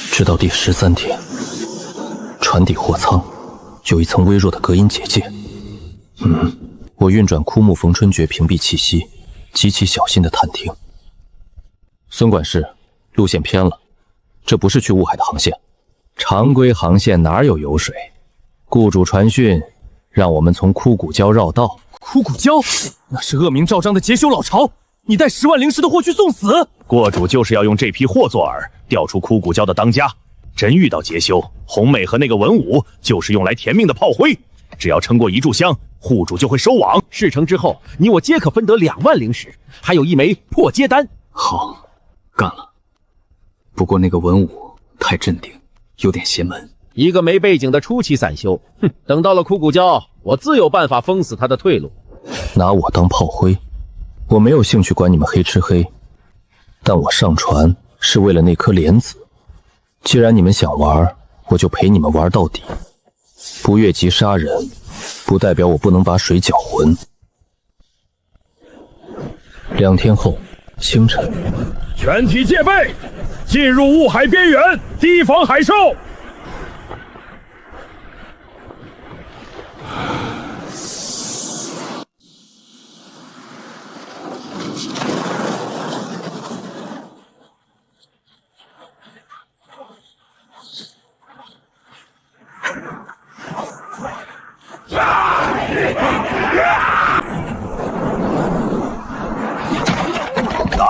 直到第13天，船底货舱有一层微弱的隔音结界。我运转枯木逢春诀屏蔽气息，极其小心地探听。孙管事，路线偏了，这不是去雾海的航线。常规航线哪有油水？雇主传讯，让我们从枯骨礁绕道。枯骨礁，那是恶名昭彰的劫修老巢，你带10万灵石的货去送死？过主就是要用这批货做饵，调出枯骨礁的当家。真遇到劫修，红美和那个文武就是用来填命的炮灰。只要撑过一炷香，户主就会收网。事成之后，你我皆可分得2万灵石，还有1枚破阶丹。好，干了。不过那个文武太镇定，有点邪门。一个没背景的初期散修，等到了枯骨礁，我自有办法封死他的退路。拿我当炮灰，我没有兴趣管你们黑吃黑，但我上船是为了那颗莲子。既然你们想玩，我就陪你们玩到底。不越级杀人，不代表我不能把水搅浑。2天后清晨，全体戒备，进入雾海边缘，提防海兽。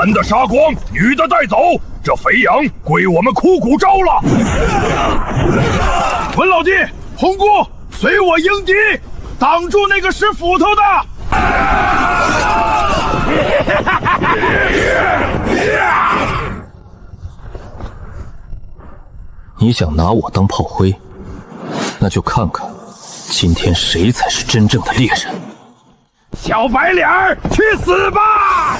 男的杀光，女的带走，这肥羊归我们枯骨招了。文老弟，红姑，随我迎敌，挡住那个使斧头的。你想拿我当炮灰，那就看看今天谁才是真正的猎人。小白脸儿，去死吧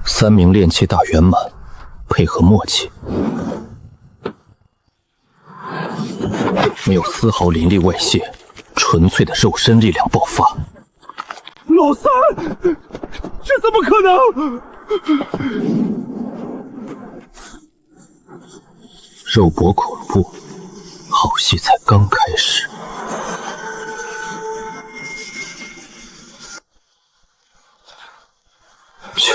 ！3名炼气大圆满，配合默契，没有丝毫灵力外泄，纯粹的肉身力量爆发。老三，这怎么可能？肉搏恐怖，好戏才刚开始。去。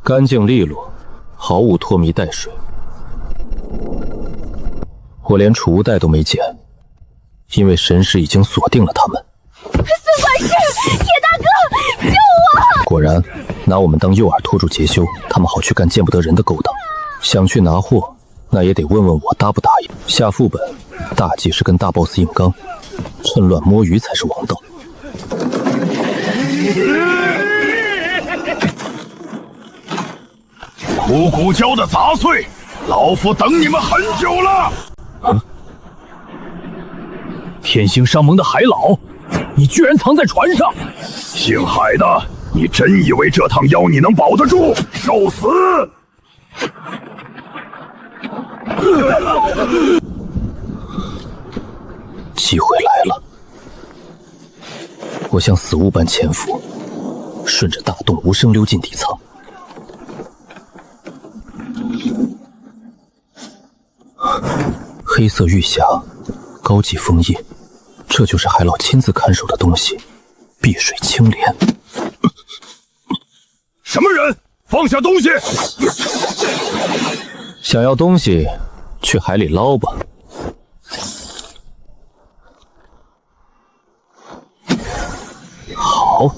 干净利落，毫无拖泥带水。我连储物袋都没捡，因为神识已经锁定了他们。孙管事，铁大哥，救我！果然，拿我们当诱饵拖住杰修，他们好去干见不得人的勾当。想去拿货，那也得问问我答不答应。下副本，大忌是跟大 boss 硬刚，趁乱摸鱼才是王道。枯骨胶的杂碎，老夫等你们很久了。天星商盟的海老，你居然藏在船上！姓海的，你真以为这趟妖你能保得住？受死！机会来了，我像死物般潜伏，顺着大洞无声溜进底层。黑色玉匣，高级枫叶，这就是海老亲自看守的东西。碧水青莲。什么人？放下东西！想要东西，去海里捞吧。好。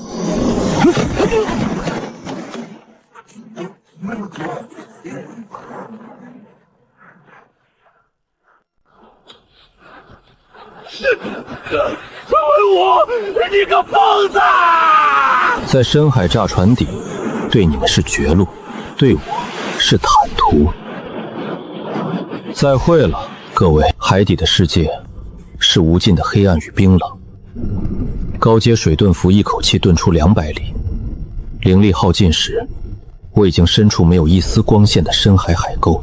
问我，你个疯子！在深海炸船底，对你们是绝路，对我是坦途。再会了，各位。海底的世界是无尽的黑暗与冰冷。高阶水遁符一口气遁出200里，灵力耗尽时，我已经身处没有一丝光线的深海海沟。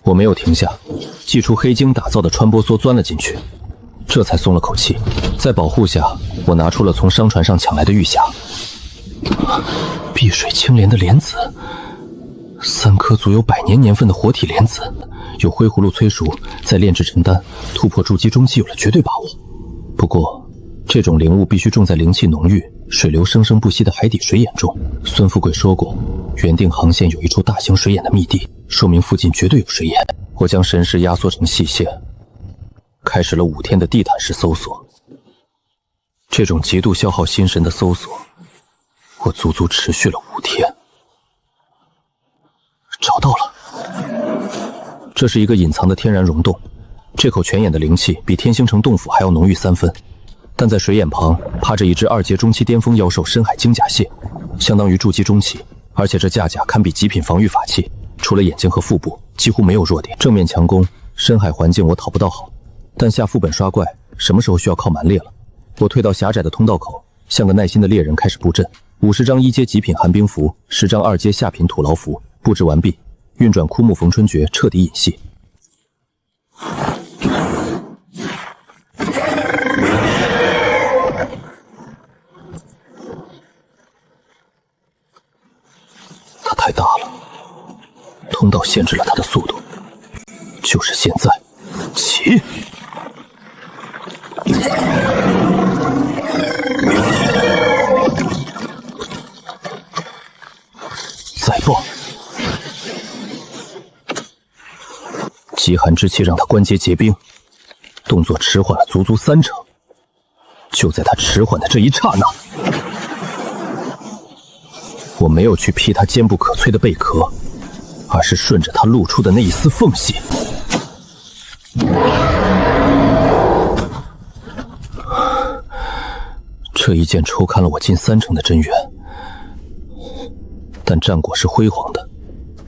我没有停下，祭出黑晶打造的穿梭梭钻了进去，这才松了口气。在保护下，我拿出了从商船上抢来的玉匣。碧水青莲的莲子，3颗足有100年年份的活体莲子，有灰葫芦催熟，再炼制成丹，突破筑基中期有了绝对把握。不过，这种灵物必须种在灵气浓郁、水流生生不息的海底水眼中。孙富贵说过，原定航线有一处大型水眼的密地，说明附近绝对有水眼。我将神识压缩成细线，开始了5天的地毯式搜索。这种极度消耗心神的搜索，我足足持续了5天。找到了，这是一个隐藏的天然溶洞。这口泉眼的灵气比天星城洞府还要浓郁3分，但在水眼旁趴着一只2阶中期巅峰妖兽深海金甲蟹，相当于筑基中期，而且这架甲堪比极品防御法器，除了眼睛和腹部几乎没有弱点。正面强攻，深海环境我讨不到好，但下副本刷怪什么时候需要靠蛮猎了。我退到狭窄的通道口，像个耐心的猎人开始布阵。50张1阶极品寒冰符，10张2阶下品土牢符，布置完毕，运转枯木逢春诀，彻底隐隙。它太大了，通道限制了它的速度。就是现在，起！再爆！极寒之气让他关节结冰，动作迟缓了足足3成。就在他迟缓的这一刹那，我没有去劈他坚不可摧的贝壳，而是顺着他露出的那一丝缝隙，这一剑抽开了我近3成的真元，但战果是辉煌的，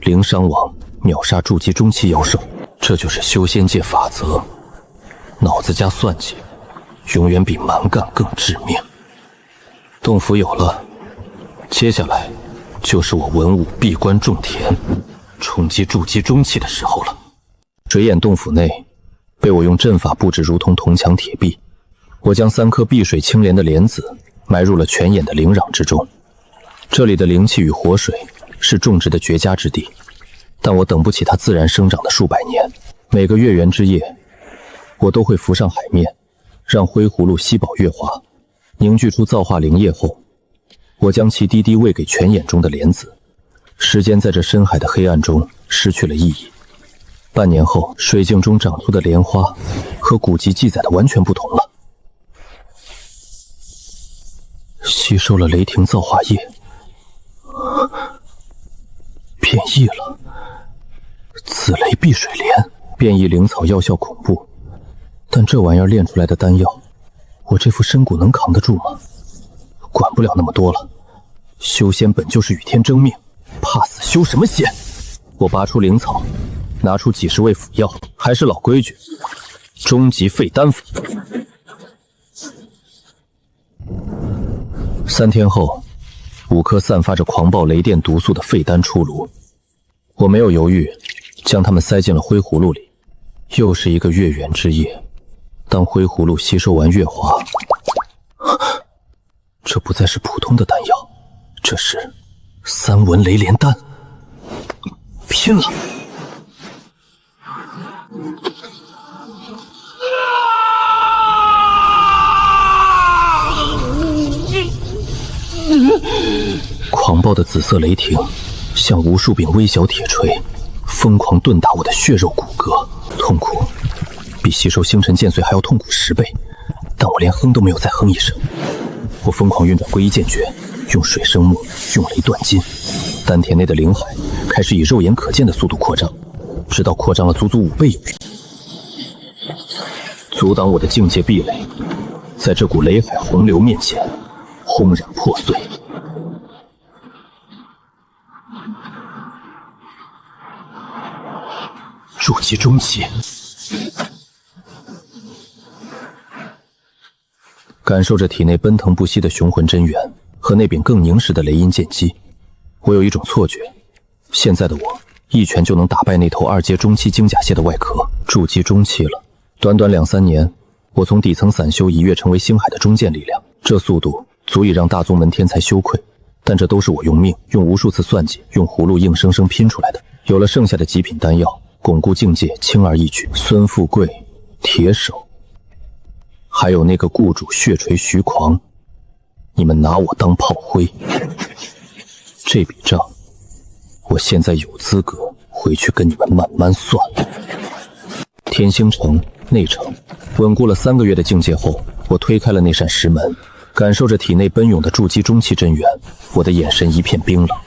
零伤亡，秒杀筑基中期妖兽。这就是修仙界法则，脑子加算计，永远比蛮干更致命。洞府有了，接下来就是我文武闭关种田，冲击筑基中期的时候了。水眼洞府内被我用阵法布置如同铜墙铁壁，我将3颗碧水清莲的莲子埋入了泉眼的灵壤之中。这里的灵气与活水是种植的绝佳之地，但我等不起它自然生长的数百年。每个月圆之夜，我都会浮上海面，让灰葫芦吸饱月华，凝聚出造化灵液后，我将其滴滴喂给泉眼中的莲子。时间在这深海的黑暗中失去了意义。半年后，水镜中长出的莲花和古籍记载的完全不同了。吸收了雷霆造化液，变异了。紫雷碧水莲，变异灵草药效恐怖，但这玩意儿炼出来的丹药，我这副身骨能扛得住吗？管不了那么多了，修仙本就是与天争命，怕死修什么仙？我拔出灵草，拿出几十味辅药，还是老规矩，终极废丹法。3天后，5颗散发着狂暴雷电毒素的废丹出炉，我没有犹豫，将它们塞进了灰葫芦里。又是一个月圆之夜，当灰葫芦吸收完月华，这不再是普通的丹药，这是3文雷莲丹。拼了！狂暴的紫色雷霆像无数柄微小铁锤，疯狂顿打我的血肉骨骼，痛苦比吸收星辰剑髓还要痛苦10倍，但我连哼都没有再哼一声。我疯狂运转归一剑诀，用水生木，用雷断金，丹田内的灵海开始以肉眼可见的速度扩张，直到扩张了足足5倍有余。阻挡我的境界壁垒，在这股雷海洪流面前轰然破碎。筑基中期，感受着体内奔腾不息的雄魂真元和那柄更凝实的雷音剑姬，我有一种错觉，现在的我一拳就能打败那头2阶中期精甲蟹的外壳。筑基中期了，短短2-3年，我从底层散修一跃成为星海的中坚力量，这速度足以让大宗门天才羞愧。但这都是我用命，用无数次算计，用葫芦硬生生拼出来的。有了剩下的极品丹药，巩固境界轻而易举。孙富贵、铁手，还有那个雇主血锤徐狂，你们拿我当炮灰。这笔账，我现在有资格回去跟你们慢慢算了。天星城内城，稳固了3个月的境界后，我推开了那扇石门，感受着体内奔涌的筑基中期真元，我的眼神一片冰冷。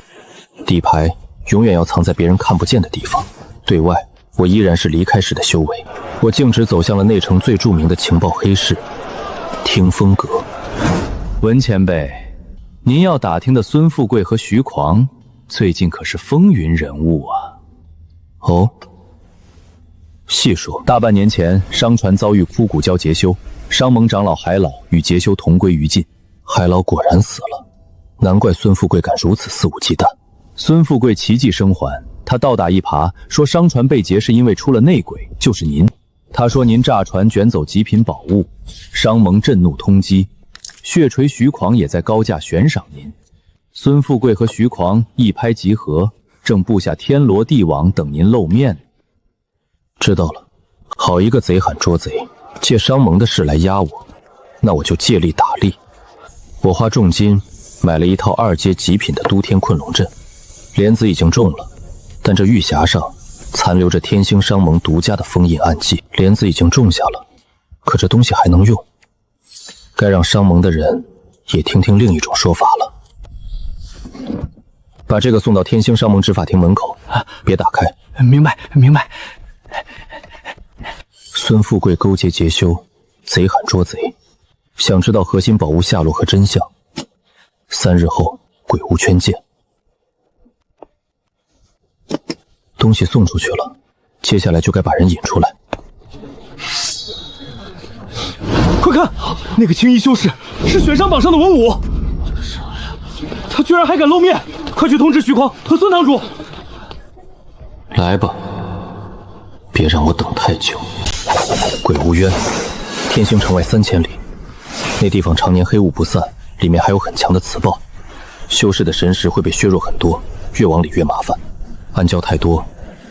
底牌永远要藏在别人看不见的地方，对外我依然是离开时的修为。我径直走向了内城最著名的情报黑市——听风阁。文前辈，您要打听的孙富贵和徐狂，最近可是风云人物啊。哦，细说。大半年前，商船遭遇枯骨蛟劫修，商盟长老海老与劫修同归于尽。海老果然死了，难怪孙富贵敢如此肆无忌惮。孙富贵奇迹生还，他倒打一耙，说商船被劫是因为出了内鬼，就是您。他说您炸船卷走极品宝物，商盟震怒通缉，血锤徐狂也在高价悬赏您。孙富贵和徐狂一拍即合，正布下天罗地网等您露面。知道了，好一个贼喊捉贼，借商盟的事来压我，那我就借力打力。我花重金买了一套2阶极品的都天困龙阵，莲子已经种了，但这玉匣上残留着天星商盟独家的封印暗记。莲子已经种下了，可这东西还能用，该让商盟的人也听听另一种说法了。把这个送到天星商盟执法庭门口，别打开。明白，明白。孙富贵勾结劫修，贼喊捉贼，想知道核心宝物下落和真相。3日后，鬼屋圈见。东西送出去了，接下来就该把人引出来。快看，那个青衣修士是悬赏榜上的文武，他居然还敢露面！快去通知徐匡和孙堂主。来吧，别让我等太久。鬼无渊，天星城外3000里，那地方常年黑雾不散，里面还有很强的磁暴，修士的神识会被削弱很多，越往里越麻烦。暗礁太多，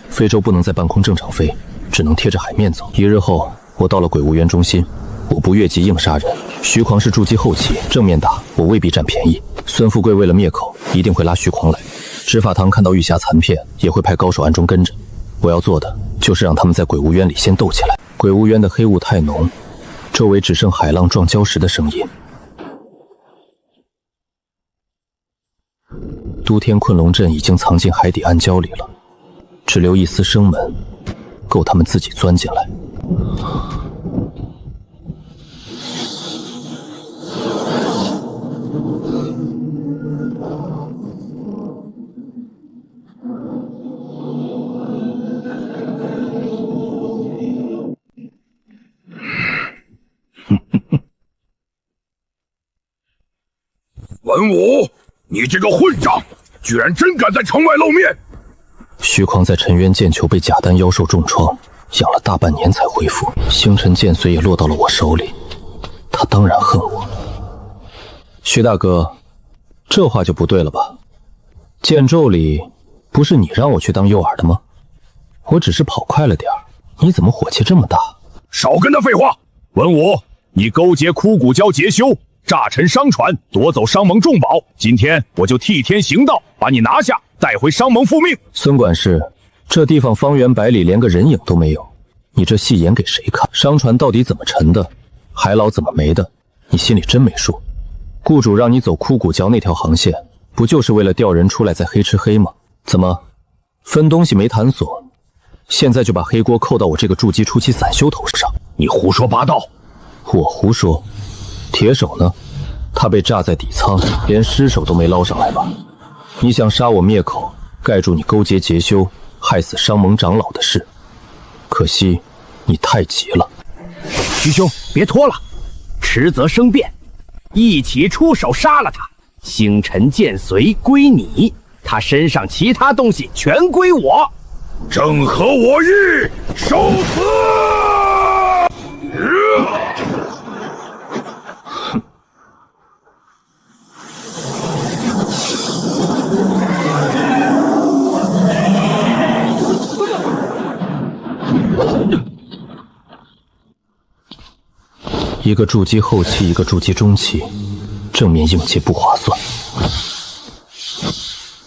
非洲不能在半空正常飞，只能贴着海面走。1日后，我到了鬼无渊中心，我不越级硬杀人。徐狂是筑基后期，正面打我未必占便宜。孙富贵为了灭口，一定会拉徐狂来。执法堂看到玉匣残片，也会派高手暗中跟着。我要做的就是让他们在鬼无渊里先斗起来。鬼无渊的黑雾太浓，周围只剩海浪撞礁石的声音。都天困龙阵已经藏进海底暗礁里了，只留一丝生门，够他们自己钻进来。文武，你这个混账，居然真敢在城外露面！徐狂在沉渊剑球被假丹妖兽重创，养了大半年才恢复，星辰剑髓也落到了我手里，他当然恨我了。徐大哥，这话就不对了吧？剑咒里不是你让我去当诱饵的吗？我只是跑快了点儿，你怎么火气这么大？少跟他废话！文武，你勾结枯骨礁劫修，炸沉商船，夺走商盟重宝，今天我就替天行道，把你拿下，带回商盟复命。孙管事，这地方方圆百里连个人影都没有，你这戏演给谁看？商船到底怎么沉的，海老怎么没的，你心里真没数。雇主让你走枯骨礁那条航线，不就是为了调人出来再黑吃黑吗？怎么分东西没谈妥，现在就把黑锅扣到我这个筑基初期散修头上？你胡说八道！我胡说？铁手呢？他被炸在底舱，连尸首都没捞上来吧？你想杀我灭口，盖住你勾结劫修，害死商盟长老的事，可惜你太急了。徐兄，别拖了，迟则生变，一起出手杀了他。星辰剑髓归你，他身上其他东西全归我。正合我意，受死！一个筑基后期，一个筑基中期，正面硬接不划算。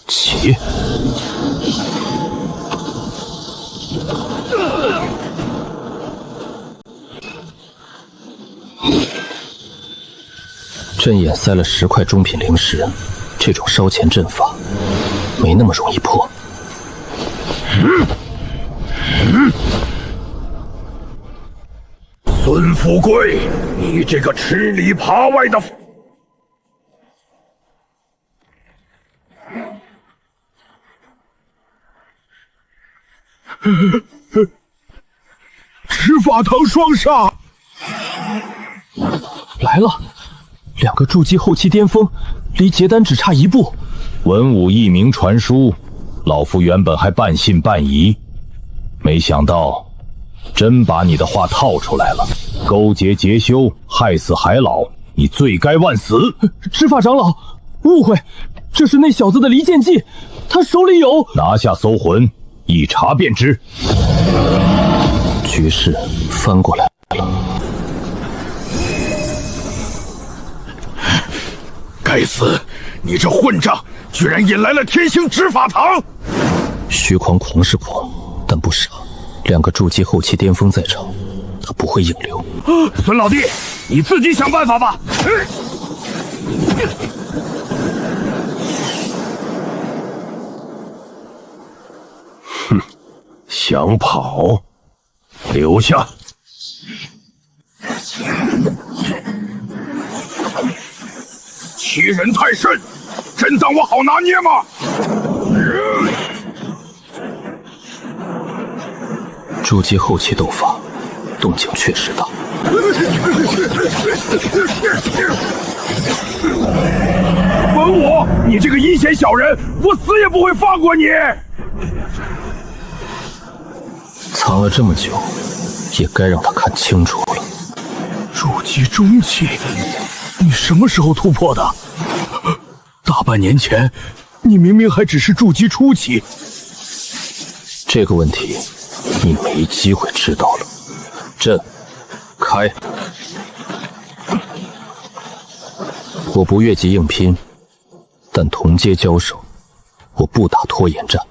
起！阵眼塞了10块中品灵石，这种烧钱阵法没那么容易破。孙富贵，你这个吃里扒外的！执法堂双杀！来了，2个筑基后期巅峰，离结丹只差1步。文武一鸣传书，老夫原本还半信半疑，没想到真把你的话套出来了。勾结劫修，害死海老，你罪该万死！执法长老，误会，这是那小子的离间计，他手里有。拿下搜魂，一查便知。局势翻过来了。该死！你这混账，居然引来了天星执法堂！虚狂是狂，但不傻。2个筑基后期巅峰在场，他不会硬留。孙老弟，你自己想办法吧。哼，想跑，留下。欺人太甚，真当我好拿捏吗？筑基后期斗法，动静确实大。文武，你这个阴险小人，我死也不会放过你！藏了这么久，也该让他看清楚了。筑基中期，你什么时候突破的？大半年前，你明明还只是筑基初期。这个问题，你没机会知道了。阵开！我不越级硬拼，但同阶交手，我不打拖延战。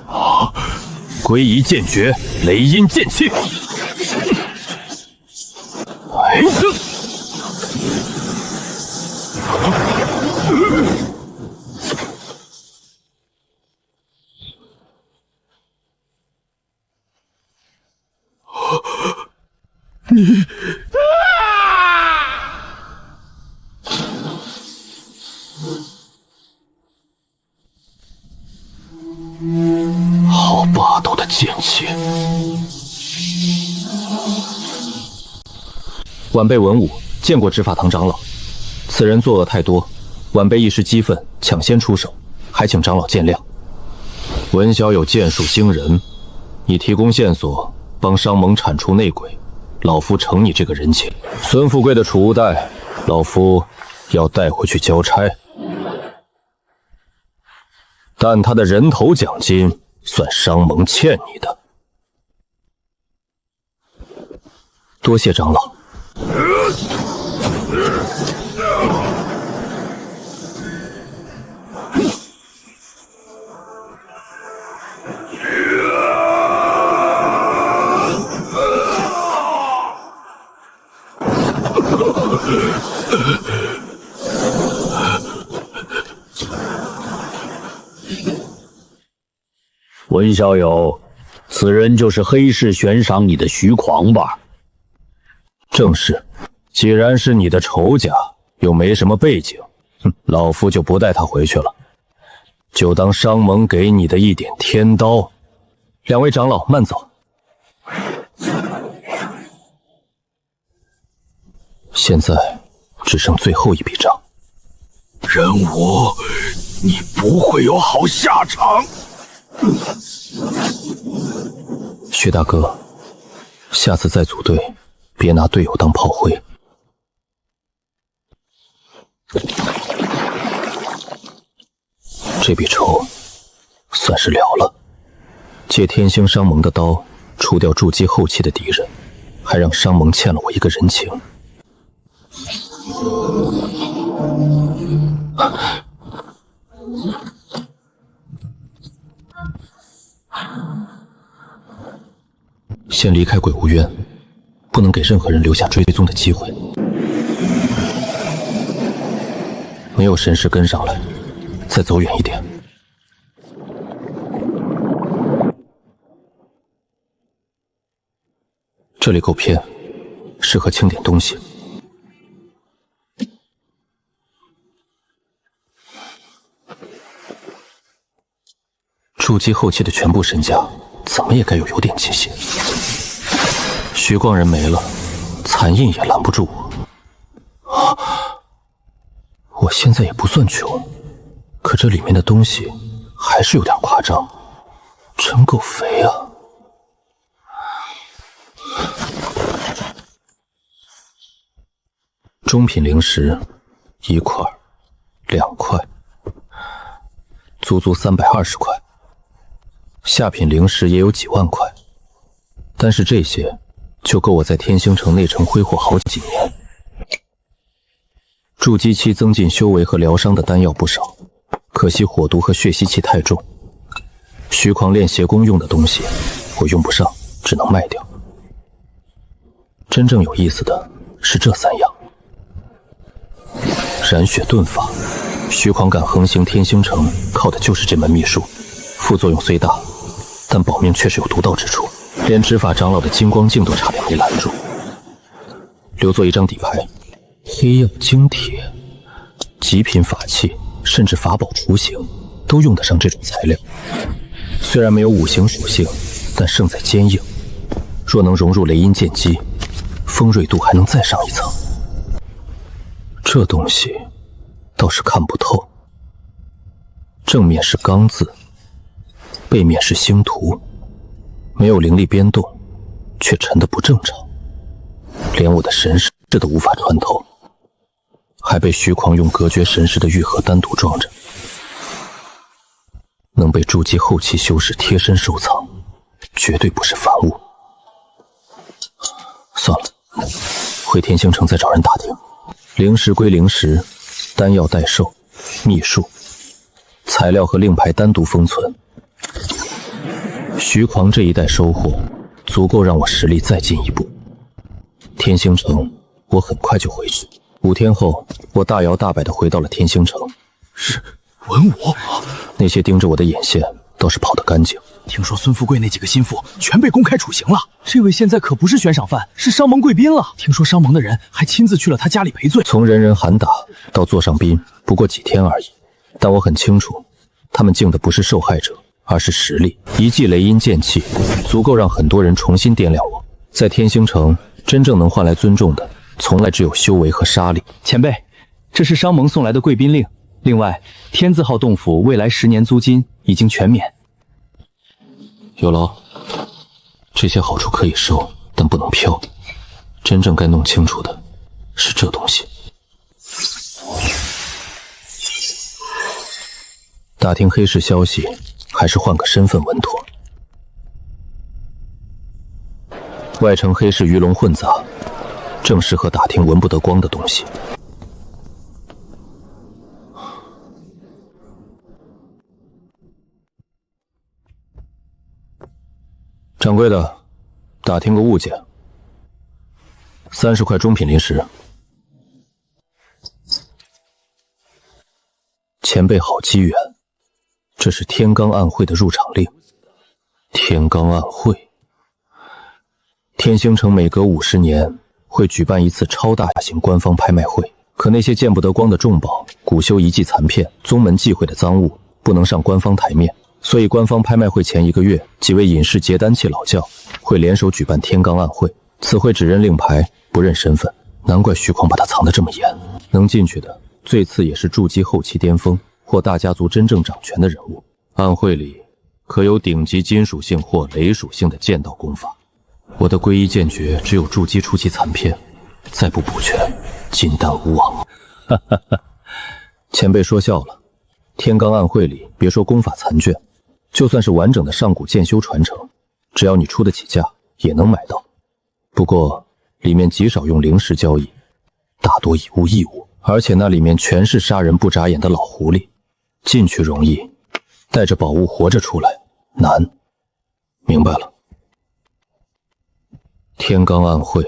啊！归一剑诀，雷音剑气。哎！你好霸道的剑气！晚辈文武见过执法堂长老，此人作恶太多，晚辈一时激愤，抢先出手，还请长老见谅。闻晓有剑术惊人，你提供线索，帮商盟铲除内鬼，老夫承你这个人情。孙富贵的储物袋，老夫要带回去交差，但他的人头奖金算商盟欠你的。多谢长老。文小友，此人就是黑市悬赏你的徐狂吧？正是。既然是你的仇家，又没什么背景，老夫就不带他回去了，就当商盟给你的一点天刀。两位长老慢走。现在只剩最后一笔账。人武，你不会有好下场。薛大哥，下次再组队，别拿队友当炮灰。这笔仇算是了了。借天星商盟的刀，除掉筑基后期的敌人，还让商盟欠了我一个人情。先离开鬼无渊，不能给任何人留下追踪的机会。没有神识跟上来，再走远一点。这里够偏，适合清点东西。筑基后期的全部身家，怎么也该有点气息。徐光人没了，残印也拦不住我。啊！我现在也不算穷，可这里面的东西还是有点夸张，真够肥啊！中品灵石1块、2块，足足320块。下品灵石也有几万块，但是这些就够我在天星城内城挥霍好几年。筑基期增进修为和疗伤的丹药不少，可惜火毒和血吸气太重。虚狂练邪功用的东西我用不上，只能卖掉。真正有意思的是这3样：染血遁法。虚狂敢横行天星城，靠的就是这门秘术。副作用虽大，但保命确实有独到之处，连执法长老的金光镜都差点没拦住。留作一张底牌。黑曜晶铁，极品法器甚至法宝雏形都用得上这种材料。虽然没有5行属性，但胜在坚硬。若能融入雷音剑姬，锋锐度还能再上一层。这东西倒是看不透。正面是罡字，背面是星图，没有灵力编动，却沉得不正常，连我的神识都无法穿透，还被虚狂用隔绝神识的玉盒单独装着，能被筑基后期修士贴身收藏，绝对不是凡物。算了，回天星城再找人打听。灵石归灵石，丹药待售，秘术材料和令牌单独封存。徐狂这一带收获足够让我实力再进一步。天星城我很快就回去。5天后，我大摇大摆地回到了天星城。是文武，那些盯着我的眼线倒是跑得干净。听说孙富贵那几个心腹全被公开处刑了，这位现在可不是悬赏犯，是商盟贵宾了。听说商盟的人还亲自去了他家里赔罪。从人人喊打到座上宾，不过几天而已。但我很清楚，他们敬的不是受害者，而是实力。一记雷音剑气，足够让很多人重新掂量我。在天星城，真正能换来尊重的，从来只有修为和杀力。前辈，这是商盟送来的贵宾令。另外，天字号洞府未来10年租金已经全免。有劳，这些好处可以收，但不能飘。真正该弄清楚的是这东西。打听黑市消息，还是换个身份稳妥。外城黑市鱼龙混杂，正适合打听闻不得光的东西。掌柜的，打听个物件，30块中品灵石。前辈好机缘，这是天罡暗会的入场令。天罡暗会，天星城每隔50年会举办一次超大型官方拍卖会，可那些见不得光的重宝、古修遗迹残片、宗门忌讳的赃物，不能上官方台面。所以官方拍卖会前1个月，几位隐士结丹器老教会联手举办天罡暗会。此会只认令牌，不认身份，难怪徐狂把他藏得这么严。能进去的，最次也是筑基后期巅峰或大家族真正掌权的人物。暗会里可有顶级金属性或雷属性的剑道功法。我的归一剑诀只有筑基初期残片，再不补全，金丹无望。哈哈哈，前辈说笑了。天罡暗会里，别说功法残卷，就算是完整的上古剑修传承，只要你出得起价，也能买到。不过里面极少用灵石交易，大多以物易物，而且那里面全是杀人不眨眼的老狐狸。进去容易，带着宝物活着出来难。明白了。天罡暗会，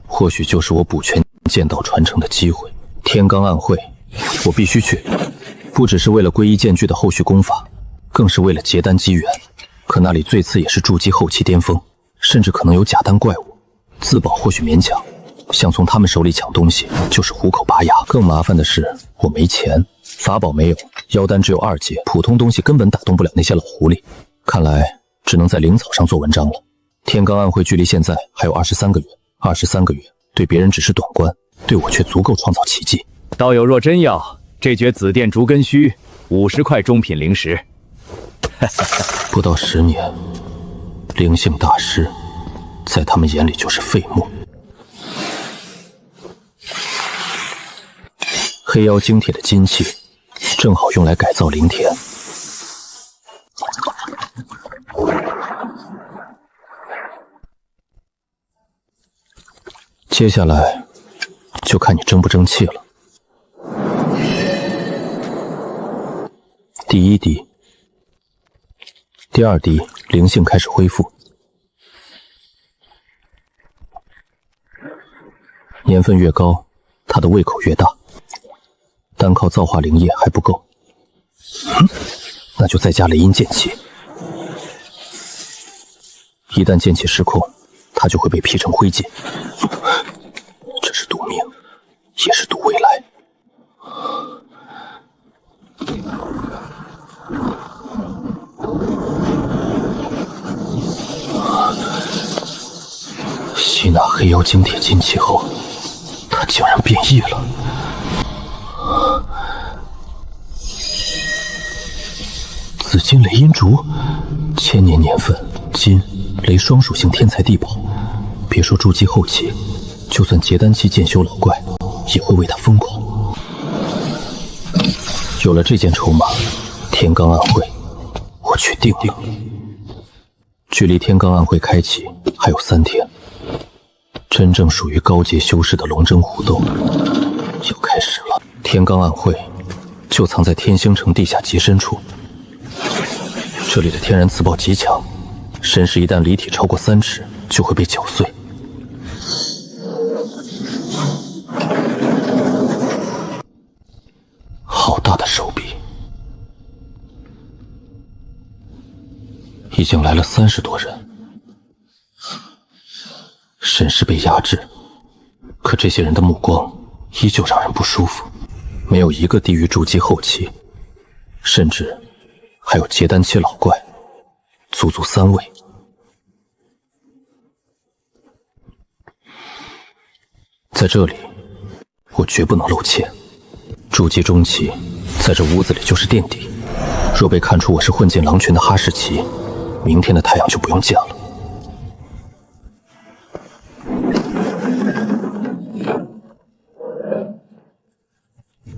或许就是我补全剑道传承的机会。天罡暗会，我必须去，不只是为了归一剑具的后续功法，更是为了结丹机缘。可那里最次也是筑基后期巅峰，甚至可能有假丹怪物。自保或许勉强，想从他们手里抢东西就是虎口拔牙。更麻烦的是，我没钱，法宝没有，妖丹只有2阶，普通东西根本打动不了那些老狐狸。看来只能在灵草上做文章了。天罡暗会距离现在还有23个月，23个月对别人只是短关，对我却足够创造奇迹。道友若真要，这绝紫电竹根须50块中品灵石。不到10年，灵性大师在他们眼里就是废物。黑妖晶铁的金器正好用来改造灵田。接下来就看你争不争气了。第1滴，第2滴，灵性开始恢复。年份越高，他的胃口越大。单靠造化灵液还不够，那就再加雷音剑气。一旦剑气失控，他就会被劈成灰烬。这是赌命，也是赌未来。吸纳黑妖精铁金气后，他竟然变异了。紫金雷音竹，1000年年份，金雷双属性天才地宝。别说筑基后期，就算结丹期剑修老怪，也会为他疯狂。有了这件筹码，天罡暗会，我去定了。距离天罡暗会开启还有3天，真正属于高阶修士的龙争虎斗要开始了。天罡暗会就藏在天星城地下极深处，这里的天然磁暴极强，神识一旦离体超过3尺，就会被搅碎。好大的手臂！已经来了30多人，神识被压制，可这些人的目光依旧让人不舒服，没有一个低于筑基后期，甚至还有结丹期老怪，足足3位。在这里，我绝不能露怯。筑基中期，在这屋子里就是垫底。若被看出我是混进狼群的哈士奇，明天的太阳就不用见了。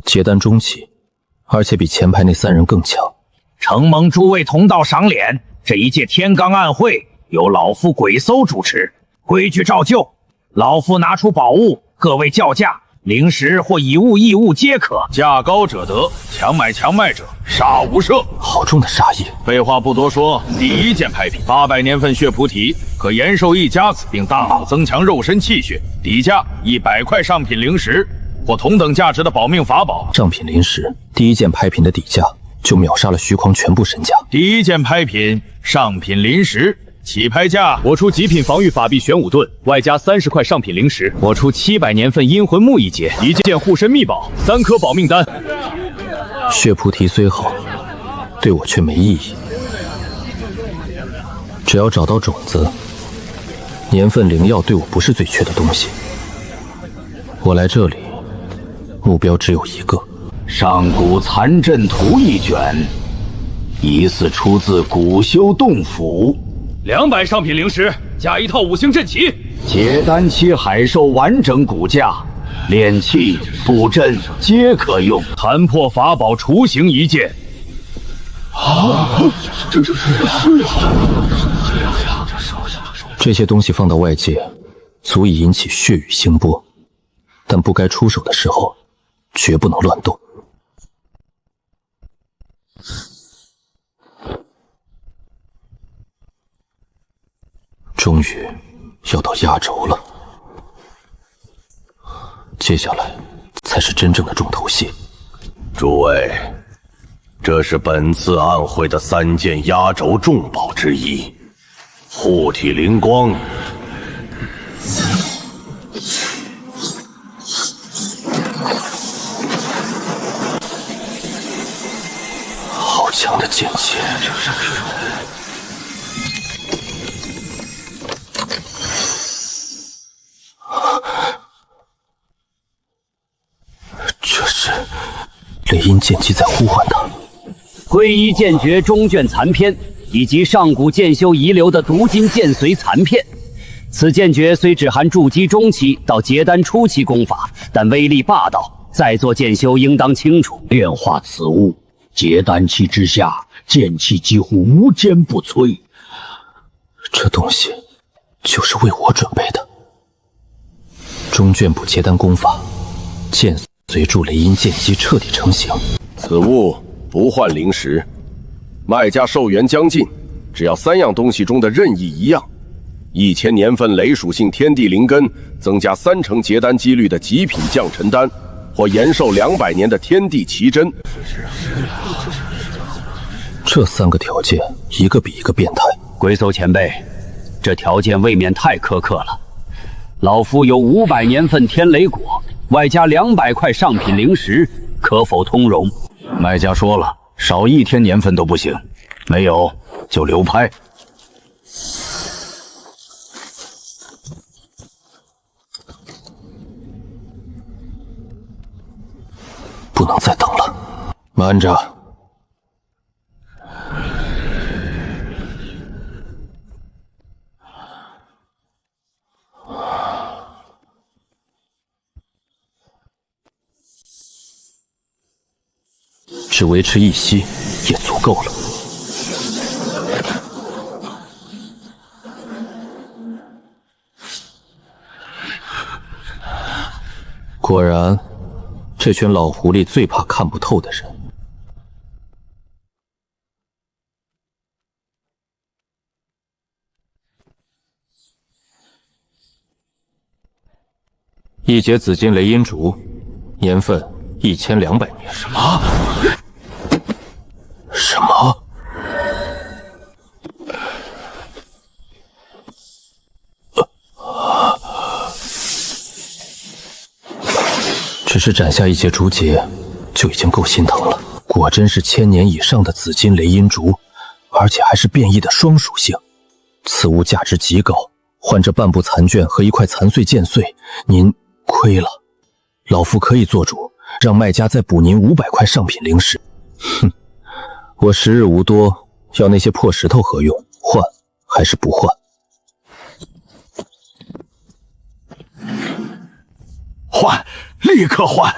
结丹中期，而且比前排那3人更强。承蒙诸位同道赏脸，这一届天罡暗会由老夫鬼搜主持，规矩照旧。老夫拿出宝物，各位叫价，灵石或以物易物皆可。价高者得，强买者杀无赦。好重的杀意！废话不多说，第1件拍品800年份血菩提，可延寿1甲子，并大大增强肉身气血，底价100块上品灵石或同等价值的保命法宝。上品灵石，第1件拍品的底价就秒杀了徐狂全部身家。第1件拍品上品灵石，起拍价我出极品防御法币玄武盾，外加30块上品灵石。我出700年份阴魂木1节，1件护身秘宝，3颗保命丹。血菩提虽好，对我却没意义。只要找到种子，年份灵药对我不是最缺的东西。我来这里，目标只有一个。上古残阵图1卷，疑似出自古修洞府。200上品灵石加1套5星阵旗。结丹期海兽完整骨架，炼器布阵皆可用。残破法宝雏形1件。这些东西放到外界，足以引起血雨腥波，但不该出手的时候，绝不能乱动。终于要到压轴了，接下来才是真正的重头戏。诸位，这是本次暗会的3件压轴重宝之一，护体灵光。好强的剑气！这是雷音剑姬在呼唤他。归一剑诀中卷残篇，以及上古剑修遗留的毒金剑髓残片。此剑诀虽只含筑基中期到结丹初期功法，但威力霸道，在座剑修应当清楚。炼化此物，结丹期之下，剑气几乎无坚不摧。这东西就是为我准备的。中卷补结丹功法，剑随助雷音剑姬彻底成型。此物不换灵石，卖家寿元将近，只要3样东西中的任意一样， 1000年份雷属性天地灵根，增加3成结丹几率的极品降尘丹，或延寿200年的天地奇珍。这3个条件，一个比一个变态。鬼叟前辈，这条件未免太苛刻了。老夫有500年份天雷果，外加200块上品灵石，可否通融？卖家说了，少1天年份都不行，没有就流拍。不能再等了，慢着。只维持1息也足够了。果然，这群老狐狸最怕看不透的人。1节紫金雷音竹，年份1200年。什么？什么？只是斩下1节竹节，就已经够心疼了。果真是1000年以上的紫金雷音竹，而且还是变异的双属性，此物价值极高。换这半部残卷和1块残碎剑碎，您亏了。老夫可以做主，让卖家再补您500块上品灵石。哼，我时日无多，要那些破石头何用？换还是不换？换，立刻换！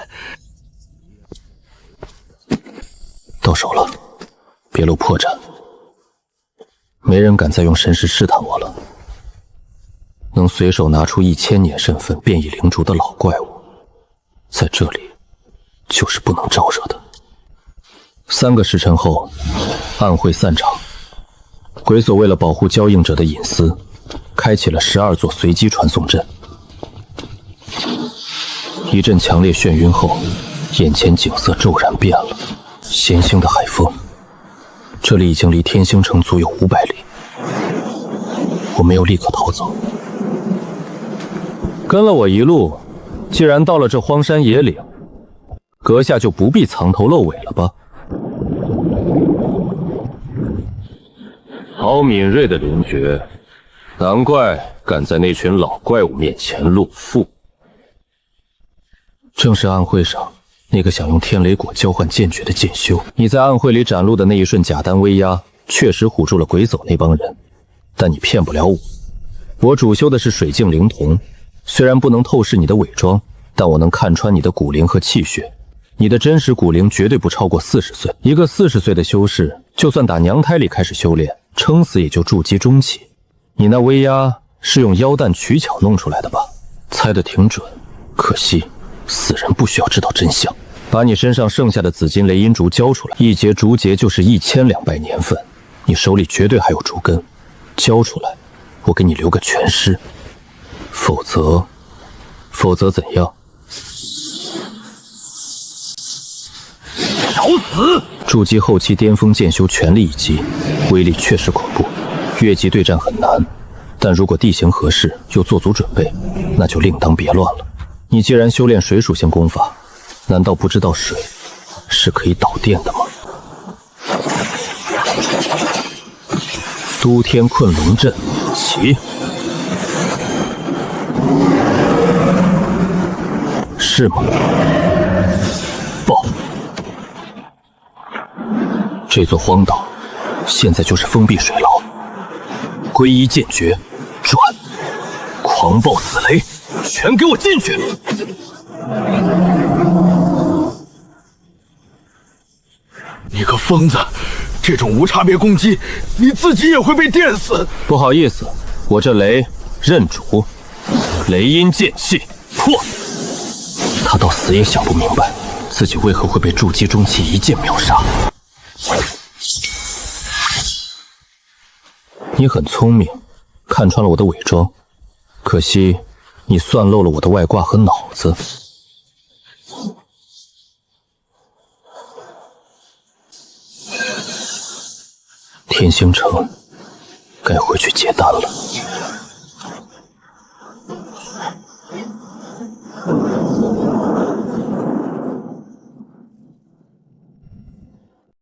到手了，别露破绽。没人敢再用神识试探我了。能随手拿出1000年身份变异灵竹的老怪物，在这里就是不能招惹的。3个时辰后，暗会散场。鬼叟为了保护交应者的隐私，开启了12座随机传送阵。一阵强烈眩晕后，眼前景色骤然变了。咸腥的海风，这里已经离天星城足有500里。我没有立刻逃走。跟了我一路，既然到了这荒山野岭，阁下就不必藏头露尾了吧？好敏锐的灵觉，难怪敢在那群老怪物面前露富。正是暗会上那个想用天雷果交换剑诀的剑修，你在暗会里展露的那一瞬假丹威压，确实唬住了鬼叟那帮人，但你骗不了我。我主修的是水镜灵瞳，虽然不能透视你的伪装，但我能看穿你的骨灵和气血。你的真实骨灵绝对不超过40岁，一个40岁的修士，就算打娘胎里开始修炼，撑死也就筑基中期。你那威压是用妖弹取巧弄出来的吧？猜得挺准，可惜死人不需要知道真相。把你身上剩下的紫金雷音竹交出来，1节竹节就是1200年份，你手里绝对还有竹根，交出来，我给你留个全尸。否则怎样？找死！筑基后期巅峰剑修全力一击，威力确实恐怖。越级对战很难，但如果地形合适又做足准备，那就另当别论了。你既然修炼水属性功法，难道不知道水是可以导电的吗？都天困龙阵起！是吗？报！这座荒岛现在就是封闭水牢。皈依剑诀，转！狂暴紫雷，全给我进去！你个疯子！这种无差别攻击，你自己也会被电死。不好意思，我这雷认主。雷音剑气破！他到死也想不明白，自己为何会被筑基中期一剑秒杀。你很聪明，看穿了我的伪装，可惜你算漏了我的外挂和脑子。天星城该回去接单了。